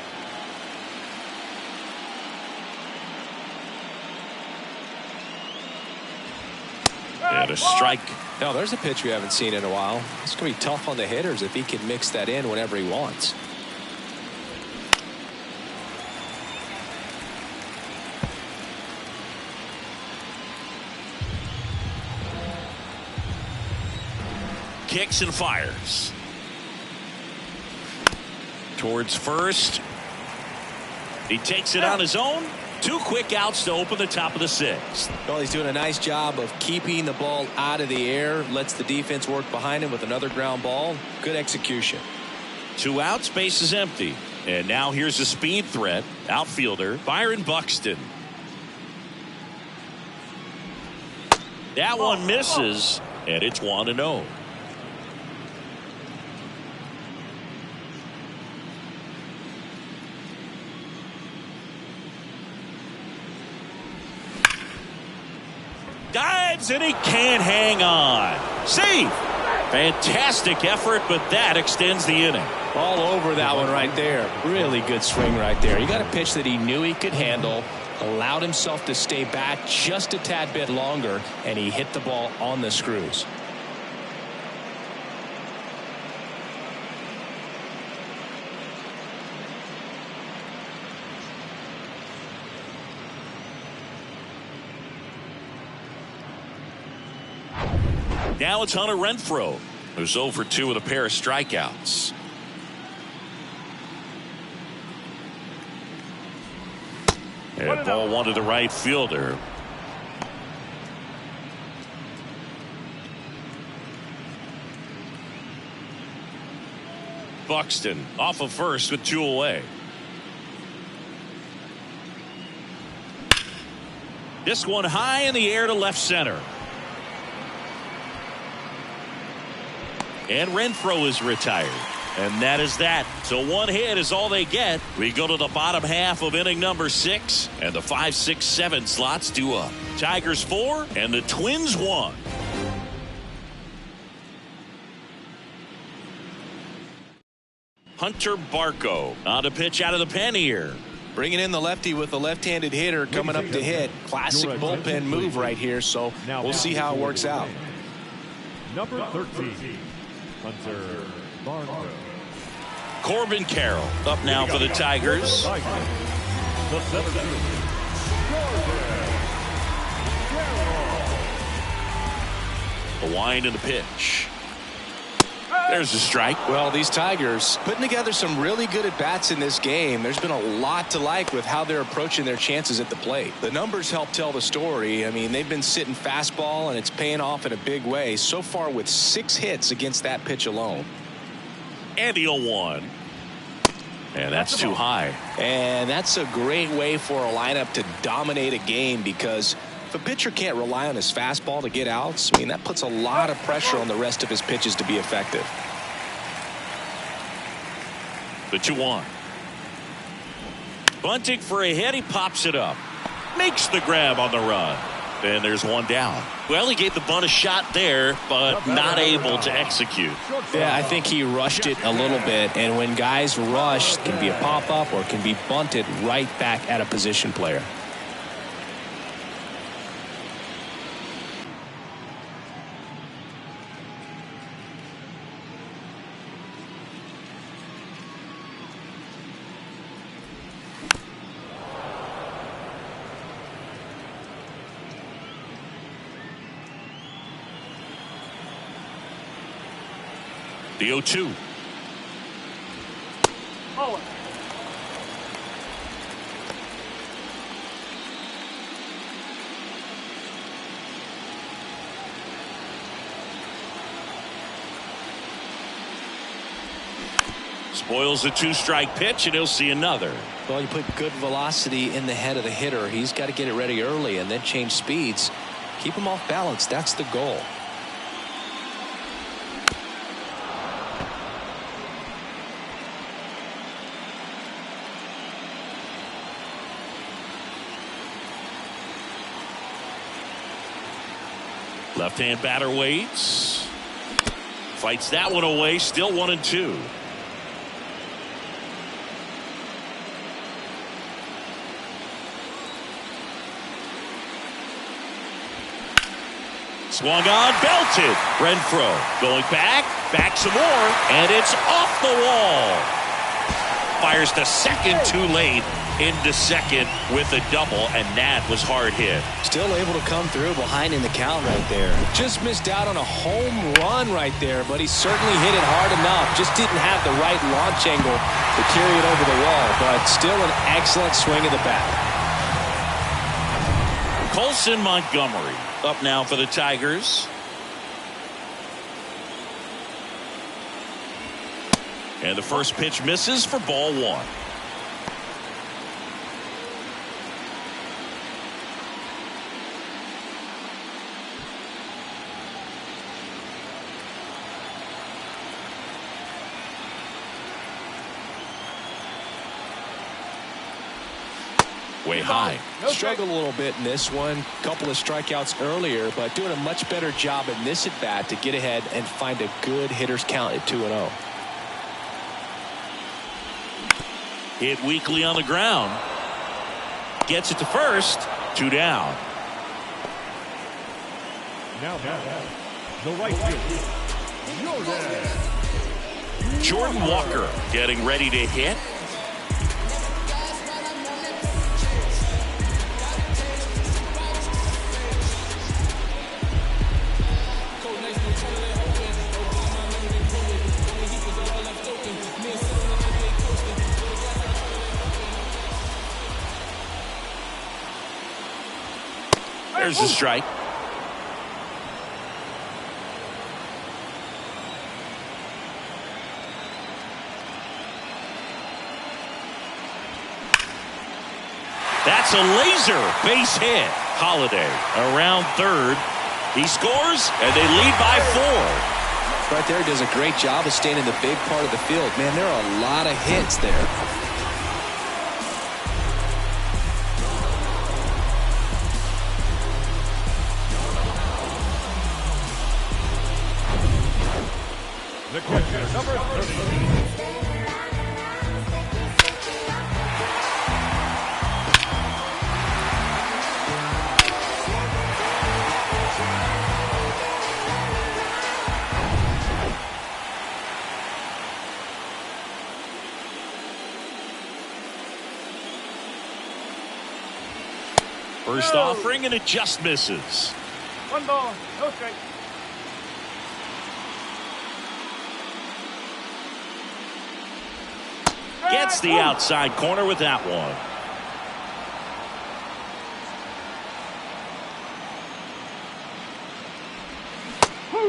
And a strike. Now there's a pitch we haven't seen in a while. It's going to be tough on the hitters if he can mix that in whenever he wants. Kicks and fires. Towards first. He takes it on his own. 2 quick outs to open the top of the 6th. Well, he's doing a nice job of keeping the ball out of the air. Lets the defense work behind him with another ground ball. Good execution. 2 outs, base is empty. And now here's a speed threat. Outfielder Byron Buxton. That one misses, and it's 1-0. Dives, and he can't hang on. Save. Fantastic effort, but that extends the inning. All over that one right there. Really good swing right there. He got a pitch that he knew he could handle, allowed himself to stay back just a tad bit longer, and he hit the ball on the screws. Now it's Hunter Renfroe, who's 0 for 2 with a pair of strikeouts. And ball 1 to the right fielder. Buxton off of first with 2 away. This one high in the air to left center. And Renfroe is retired. And that is that. So 1 hit is all they get. We go to the bottom half of inning number 6. And the 5, 6, 7 slots due up. Tigers 4 and the Twins 1. Hunter Barco on to pitch out of the pen here. Bringing in the lefty with the left-handed hitter coming up to hit. Classic bullpen move right here. So we'll see how it works out. Number 13. Hunter Barco. Corbin Carroll up now for the Tigers. The center fielder, The wind and the pitch. There's a strike. Well, these Tigers putting together some really good at-bats in this game. There's been a lot to like with how they're approaching their chances at the plate. The numbers help tell the story. I mean, they've been sitting fastball, and it's paying off in a big way so far with 6 hits against that pitch alone. And the 0-1. And that's too high. And that's a great way for a lineup to dominate a game, because if a pitcher can't rely on his fastball to get outs, I mean, that puts a lot of pressure on the rest of his pitches to be effective. The 2-1. Bunting for a hit. He pops it up. Makes the grab on the run. And there's one down. Well, he gave the bunt a shot there, but not able to execute. Yeah, I think he rushed it a little bit. And when guys rush, it can be a pop-up or it can be bunted right back at a position player. The 0-2. Oh. Spoils the 2-strike pitch, and he'll see another. Well, you put good velocity in the head of the hitter. He's got to get it ready early and then change speeds. Keep him off balance. That's the goal. Left-hand batter waits. Fights that one away. Still 1-2. Swung on, belted. Renfroe going back some more, and it's off the wall. Fires to second too late. Into second with a double, and that was hard hit. Still able to come through behind in the count right there. Just missed out on a home run right there, but he certainly hit it hard enough. Just didn't have the right launch angle to carry it over the wall, but still an excellent swing of the bat. Colson Montgomery up now for the Tigers. And the first pitch misses for ball one. Way high. Struggled a little bit in this one. Couple of strikeouts earlier, but doing a much better job in this at bat to get ahead and find a good hitter's count at 2-0. Hit weakly on the ground. Gets it to first. 2 down. Now the right field. Jordan Walker getting ready to hit. There's a strike. That's a laser base hit. Holiday around third. He scores, and they lead by 4. Right there, does a great job of staying in the big part of the field. Man, there are a lot of hits there. The catcher, number 30. First offering, and it just misses. 1 ball, no strike. Gets the outside corner with that one.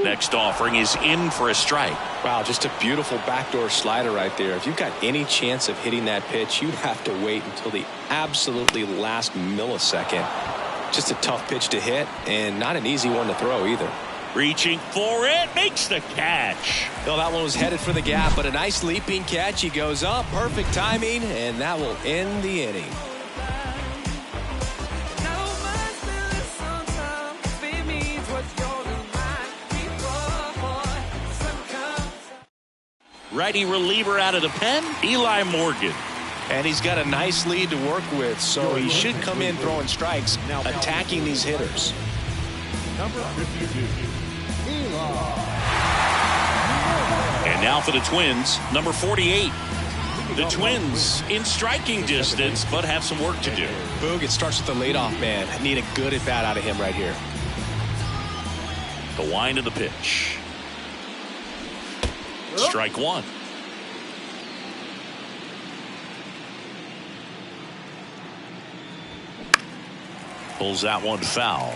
Next offering is in for a strike. Wow, just a beautiful backdoor slider right there. If you've got any chance of hitting that pitch, you have to wait until the absolutely last millisecond. Just a tough pitch to hit and not an easy one to throw either. Reaching for it, makes the catch. Well, that one was headed for the gap, but a nice leaping catch. He goes up, perfect timing, and that will end the inning. Righty reliever out of the pen, Eli Morgan. And he's got a nice lead to work with, so he should come in throwing strikes, attacking these hitters. Number 52, Eli. And now for the Twins, number 48. The Twins in striking distance, but have some work to do. Boog, it starts with the leadoff man. Need a good at-bat out of him right here. The wind of the pitch. Strike one. Pulls that one foul.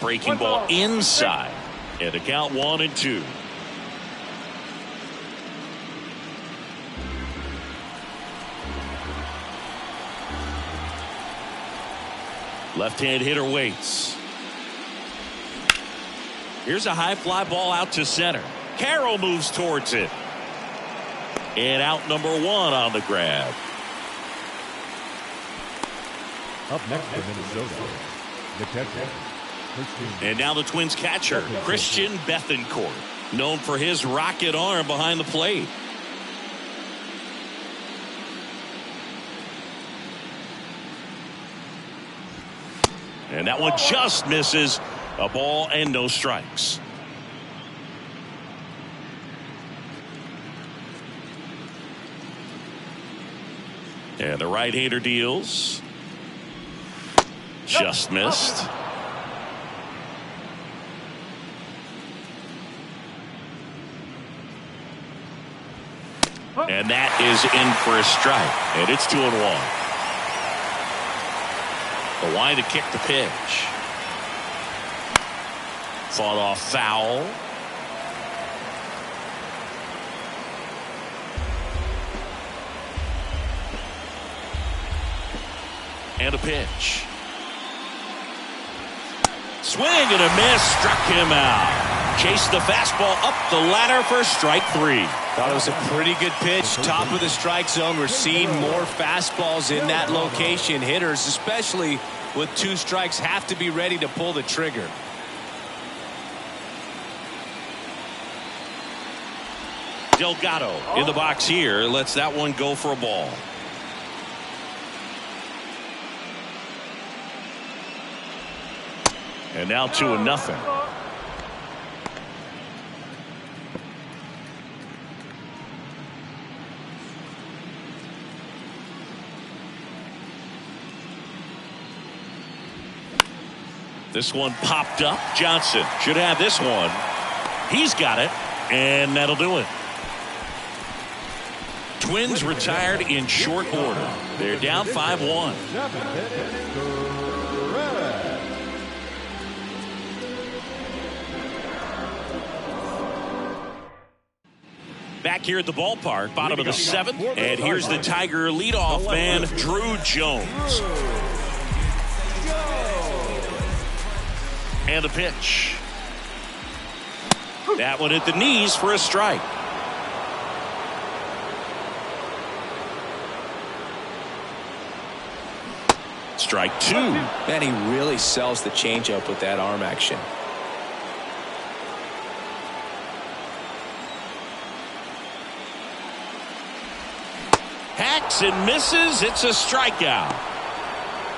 Breaking ball inside. And the count 1-2. Left-hand hitter waits. Here's a high fly ball out to center. Carroll moves towards it. And out number one on the grab. Up next for Minnesota, the catcher. And now the Twins catcher, Christian Bethancourt, known for his rocket arm behind the plate. And that one just misses. A ball and no strikes. And the right-hander deals. Just missed. And that is in for a strike. And it's 2-1. The wind to kick the pitch. Fought off foul. And a pitch. Swing and a miss. Struck him out. Chased the fastball up the ladder for strike three. Thought it was a pretty good pitch. Top of the strike zone. We're seeing more fastballs in that location. Hitters, especially with two strikes, have to be ready to pull the trigger. Delgado in the box here. Lets that one go for a ball. And now 2-0. This one popped up. Johnson should have this one. He's got it. And that'll do it. Twins retired in short order. They're down 5-1. Back here at the ballpark, bottom of the seventh. And here's the Tiger leadoff man, Drew Jones. And the pitch. That one at the knees for a strike. Strike two. Man, he really sells the changeup with that arm action. Hacks and misses. It's a strikeout.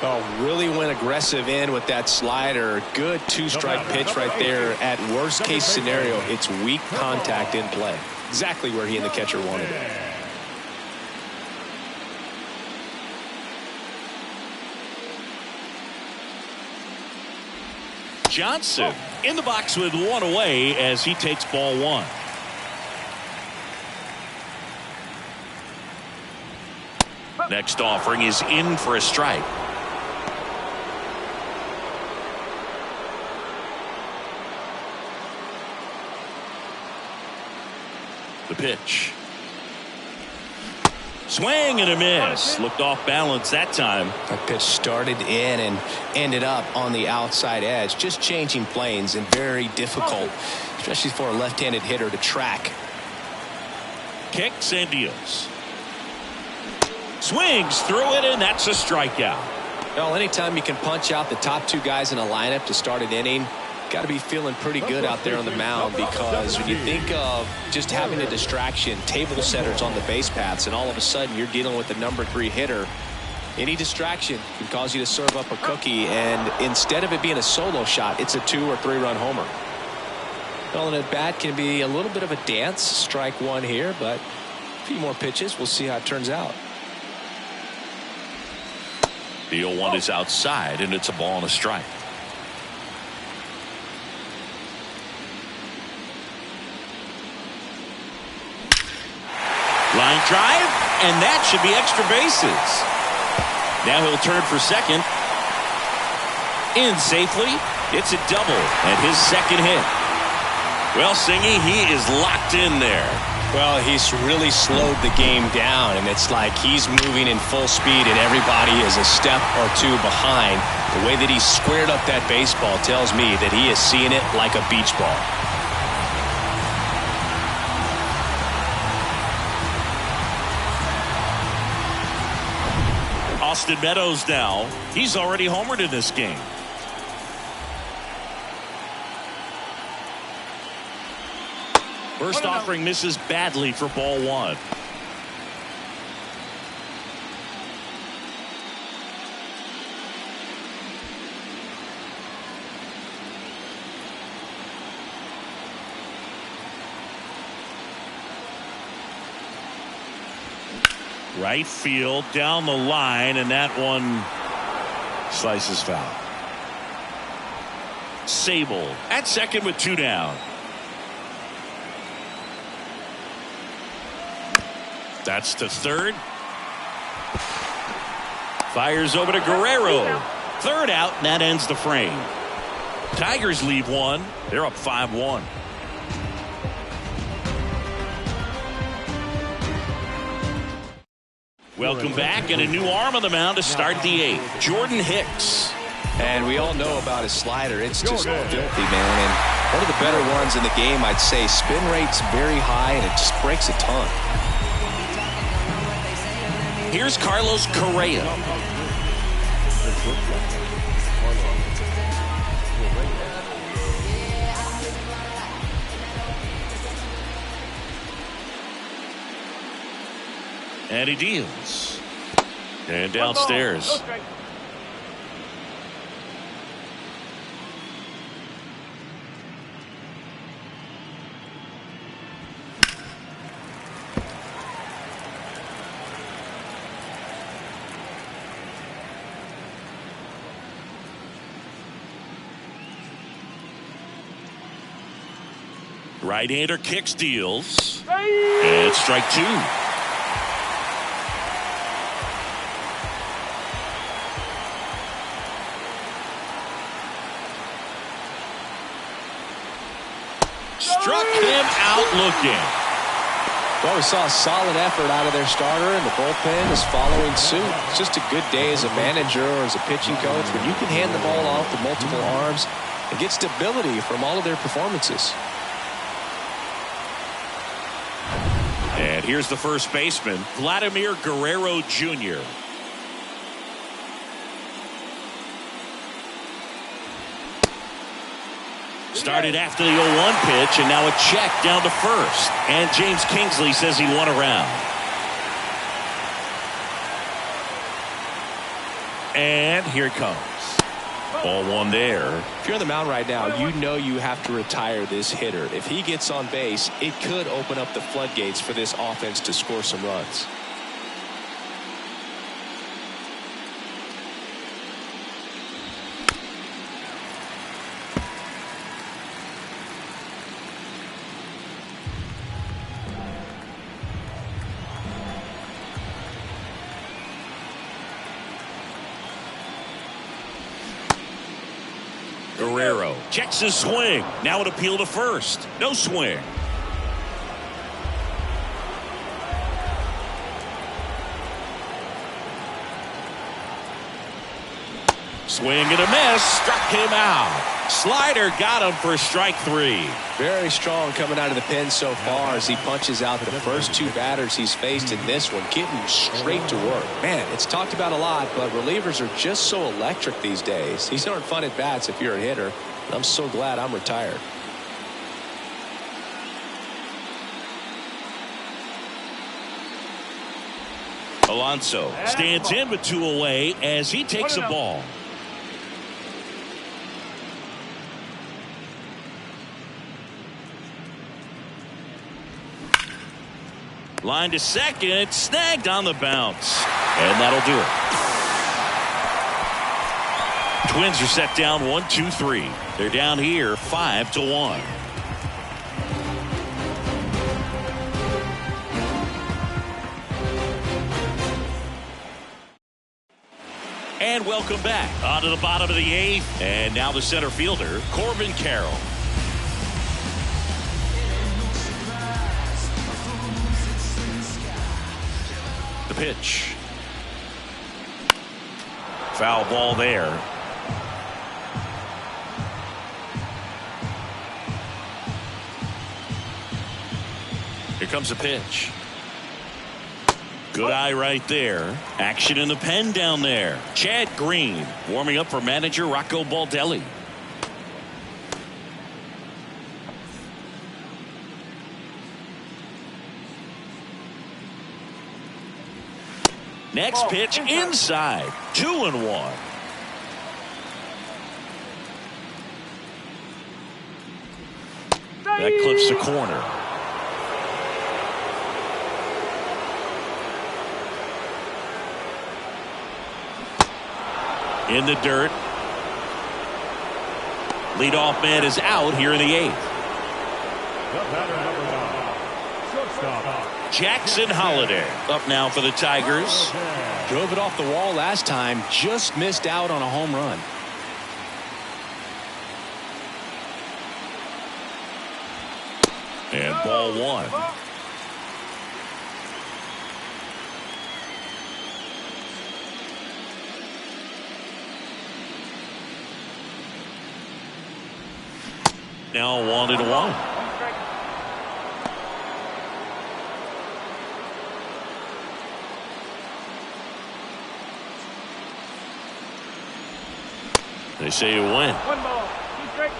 Oh, really went aggressive in with that slider. Good two-strike pitch right there. At worst-case scenario, it's weak contact in play. Exactly where he and the catcher wanted it. Johnson in the box with one away as he takes ball one. Next offering is in for a strike. The pitch. Swing and a miss. Looked off balance that time. That pitch started in and ended up on the outside edge. Just changing planes and very difficult, especially for a left-handed hitter to track. Kicks and deals. Swings through it, and that's a strikeout. Well, anytime you can punch out the top two guys in a lineup to start an inning, got to be feeling pretty good out there on the mound, because when you think of just having a distraction, table setters on the base paths, and all of a sudden you're dealing with the number 3 hitter, any distraction can cause you to serve up a cookie, and instead of it being a solo shot, it's a 2 or 3 run homer. Well, an at bat can be a little bit of a dance. Strike one here, but a few more pitches. We'll see how it turns out. The 0-1 is outside, and it's a ball and a strike. Line drive, and that should be extra bases. Now he'll turn for second. In safely. It's a double and his second hit. Well, Singy, he is locked in there. Well, he's really slowed the game down, and it's like he's moving in full speed and everybody is a step or two behind. The way that he squared up that baseball tells me that he is seeing it like a beach ball. Austin Meadows now. He's already homered in this game. First offering misses badly for ball 1. Right field down the line, and that one slices foul. Sable at second with 2 down. That's to third. Fires over to Guerrero. Third out, and that ends the frame. Tigers leave 1. They're up 5-1. Welcome back, and a new arm on the mound to start the 8th. Jordan Hicks. And we all know about his slider. It's just filthy, man. And one of the better ones in the game, I'd say. Spin rate's very high, and it just breaks a ton. Here's Carlos Correa. And he deals. And downstairs. Right-hander kicks, deals. And strike 2. Struck him out looking. Well, we saw a solid effort out of their starter, and the bullpen is following suit. It's just a good day as a manager or as a pitching coach when you can hand the ball off to multiple arms and get stability from all of their performances. And here's the first baseman, Vladimir Guerrero Jr. Started after the 0-1 pitch, and now a check down to first. And James Kingsley says he won a round. And here it comes. Ball 1 there. If you're on the mound right now, you know you have to retire this hitter. If he gets on base, it could open up the floodgates for this offense to score some runs. Guerrero checks his swing. Now an appeal to first. No swing. Swing and a miss. Struck him out. Slider got him for strike 3. Very strong coming out of the pen so far as he punches out the first 2 batters he's faced in this one, getting straight to work. Man, it's talked about a lot, but relievers are just so electric these days. These aren't fun at bats if you're a hitter. I'm so glad I'm retired. Alonso stands in with 2 away as he takes a ball. Line to second, snagged on the bounce. And that'll do it. Twins are set down 1-2-3. They're down here 5-1. And welcome back onto the bottom of the 8th. And now the center fielder, Corbin Carroll. The pitch. Foul ball there. Here comes a pitch. Good eye right there. Action in the pen down there. Chad Green warming up for manager Rocco Baldelli. Next pitch inside. 2-1. That clips the corner. In the dirt. Leadoff man is out here in the 8th. Jackson Holliday up now for the Tigers. Drove it off the wall last time. Just missed out on a home run. And ball 1. Now 1-1. They say you win. 1 ball. 2 strikes.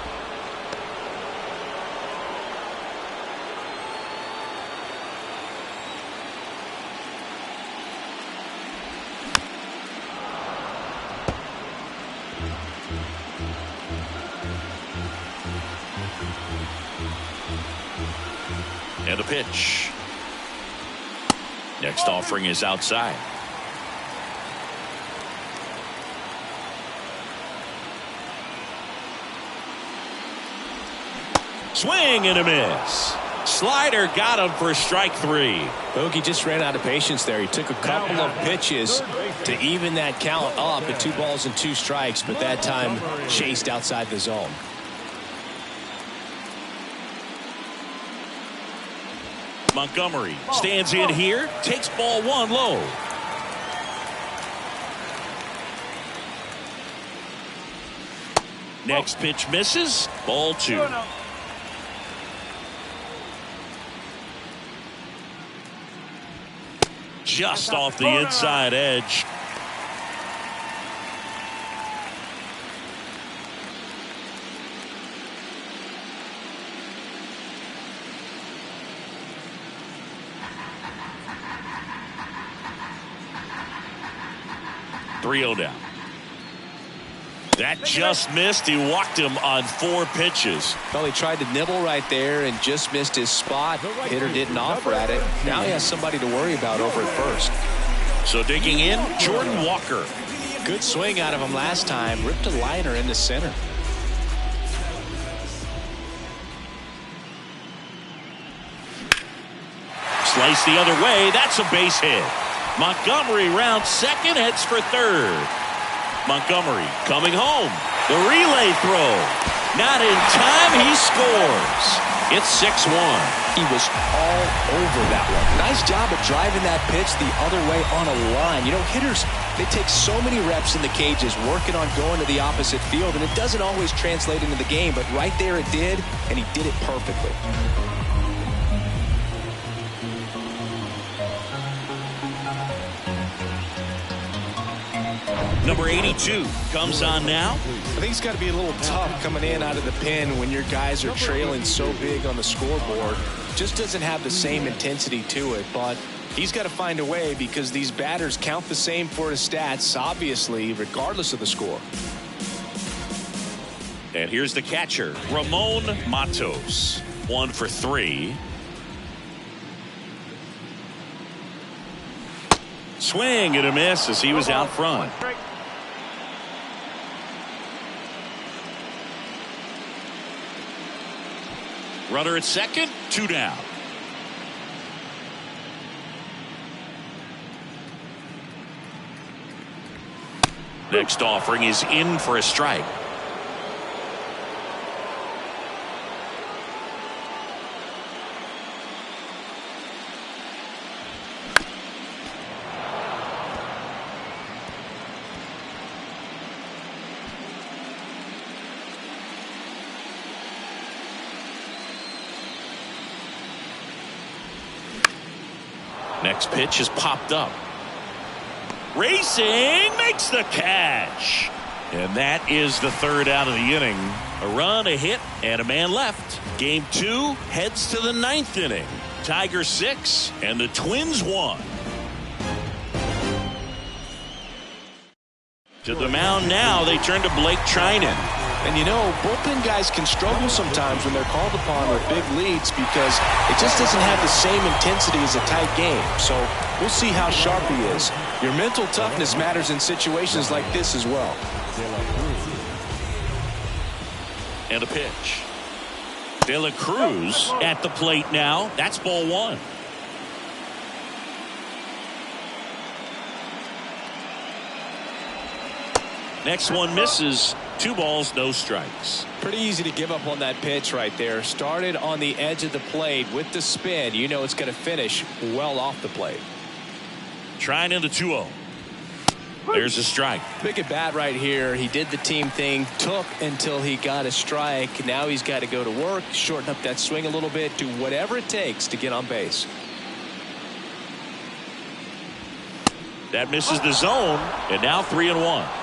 And a pitch. Next offering is outside. Swing and a miss. Slider got him for strike 3. Bogey just ran out of patience there. He took a couple of pitches to even that count up at 2 balls and 2 strikes, but that time chased outside the zone. Montgomery stands in here, takes ball 1 low. Next pitch misses. Ball 2. Just off the inside edge. .3-0 down. That just missed. He walked him on 4 pitches. Well, he tried to nibble right there and just missed his spot. Hitter didn't offer at it. Now he has somebody to worry about over at first. So digging in, Jordan Walker. Good swing out of him last time. Ripped a liner into center. Slice the other way. That's a base hit. Montgomery rounds second, heads for third. Montgomery coming home. The relay throw. Not in time. He scores. It's 6-1. He was all over that one. Nice job of driving that pitch the other way on a line. You know, hitters, they take so many reps in the cages working on going to the opposite field, and it doesn't always translate into the game, but right there it did, and he did it perfectly. Number 82 comes on now. I think it's got to be a little tough coming in out of the pen when your guys are trailing so big on the scoreboard. Just doesn't have the same intensity to it, but he's got to find a way because these batters count the same for his stats, obviously, regardless of the score. And here's the catcher, Ramon Matos. 1 for 3. Swing and a miss as he was out front. Runner at second, 2 down. Next offering is in for a strike. Next pitch is popped up. Racing makes the catch. And that is the 3rd out of the inning. A run, a hit, and a man left. Game 2 heads to the 9th inning. Tigers 6 and the Twins 1. To the mound now, they turn to Blake Trinan. And you know, bullpen guys can struggle sometimes when they're called upon with big leads because it just doesn't have the same intensity as a tight game. So we'll see how sharp he is. Your mental toughness matters in situations like this as well. And a pitch. De La Cruz at the plate now. That's ball 1. Next one misses. 2 balls, no strikes. Pretty easy to give up on that pitch right there. Started on the edge of the plate with the spin. You know it's going to finish well off the plate. Trying into 2-0. There's a strike. Big at bat right here. He did the team thing, took until he got a strike. Now he's got to go to work, shorten up that swing a little bit, do whatever it takes to get on base. That misses the zone, and now 3-1.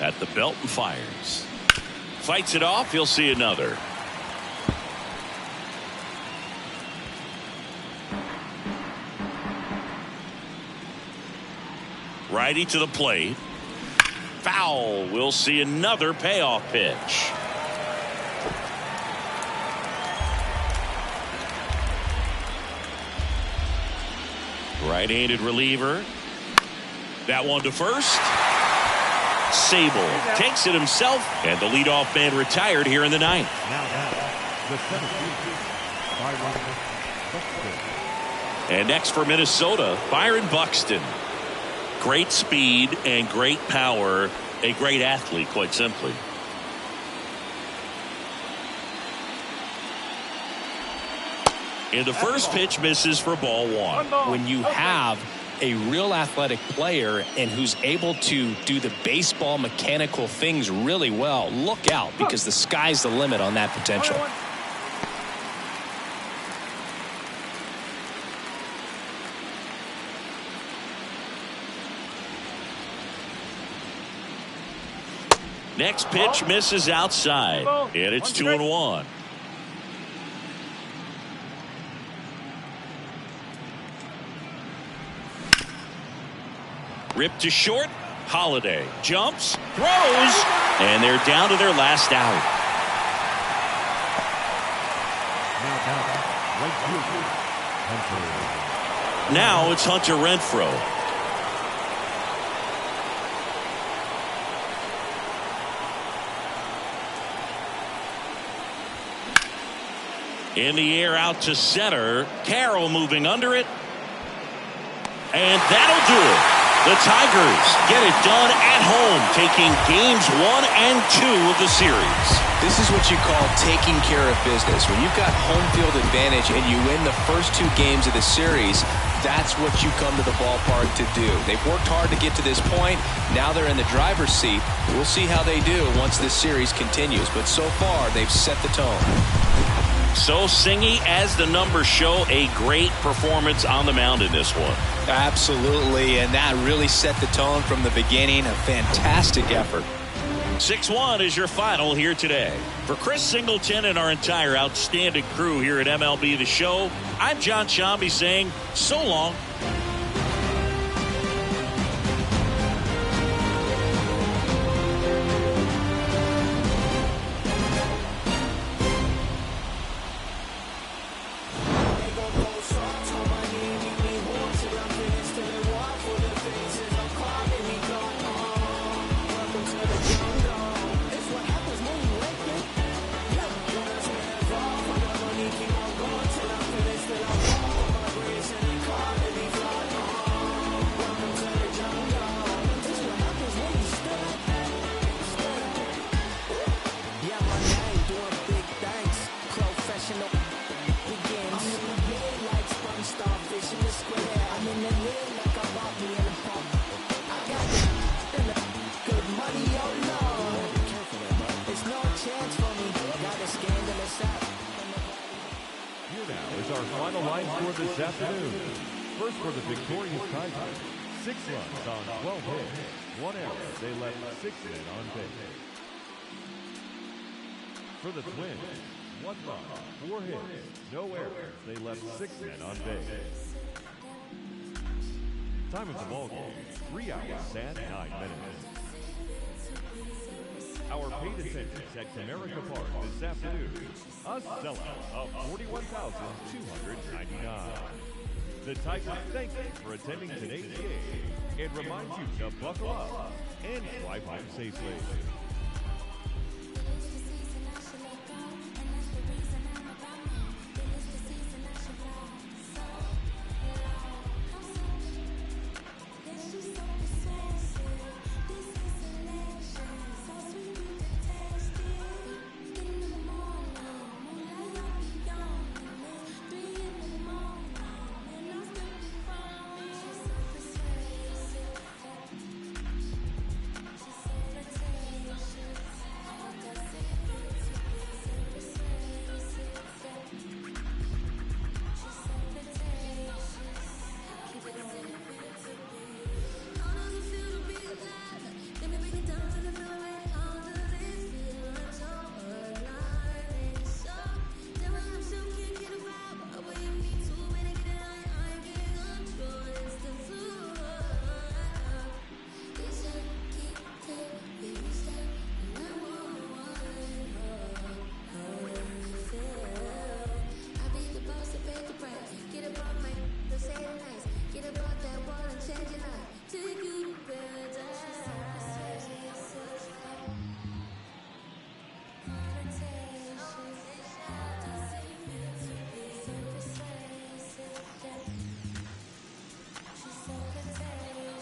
At the belt and fires. Fights it off. He'll see another. Righty to the plate. Foul. We'll see another payoff pitch. Right-handed reliever. That one to first. Sable takes it himself, and the leadoff man retired here in the 9th. And next for Minnesota, Byron Buxton. Great speed and great power. A great athlete, quite simply. And the first pitch misses for ball 1. When you have a real athletic player and who's able to do the baseball mechanical things really well, look out because the sky's the limit on that potential. Next pitch misses outside, and it's 2-1. Ripped to short. Holiday jumps, throws, and they're down to their last out. Now it's Hunter Renfroe. In the air out to center. Carroll moving under it. And that'll do it. The Tigers get it done at home, taking games 1 and 2 of the series. This is what you call taking care of business. When you've got home field advantage and you win the first 2 games of the series, that's what you come to the ballpark to do. They've worked hard to get to this point. Now they're in the driver's seat. We'll see how they do once this series continues. But so far, they've set the tone. So Singy, as the numbers show, a great performance on the mound in this one. Absolutely, and that really set the tone from the beginning. A fantastic effort. 6-1 is your final here today. For Chris Singleton and our entire outstanding crew here at MLB The Show, I'm John Shambi saying so long. Our final line score this afternoon. First for the victorious Tigers, 6 runs on 12 hits, 1 error. They left 6 men on base. For the Twins, 1 run, 4 hits, no errors. They left 6 men on base. Time of the ball game, 3 hours and 9 minutes. Our paid attendance at Comerica Park this afternoon, a sellout of 41,299. The Tigers thank you for attending today's game and remind you to buckle up and drive home safely.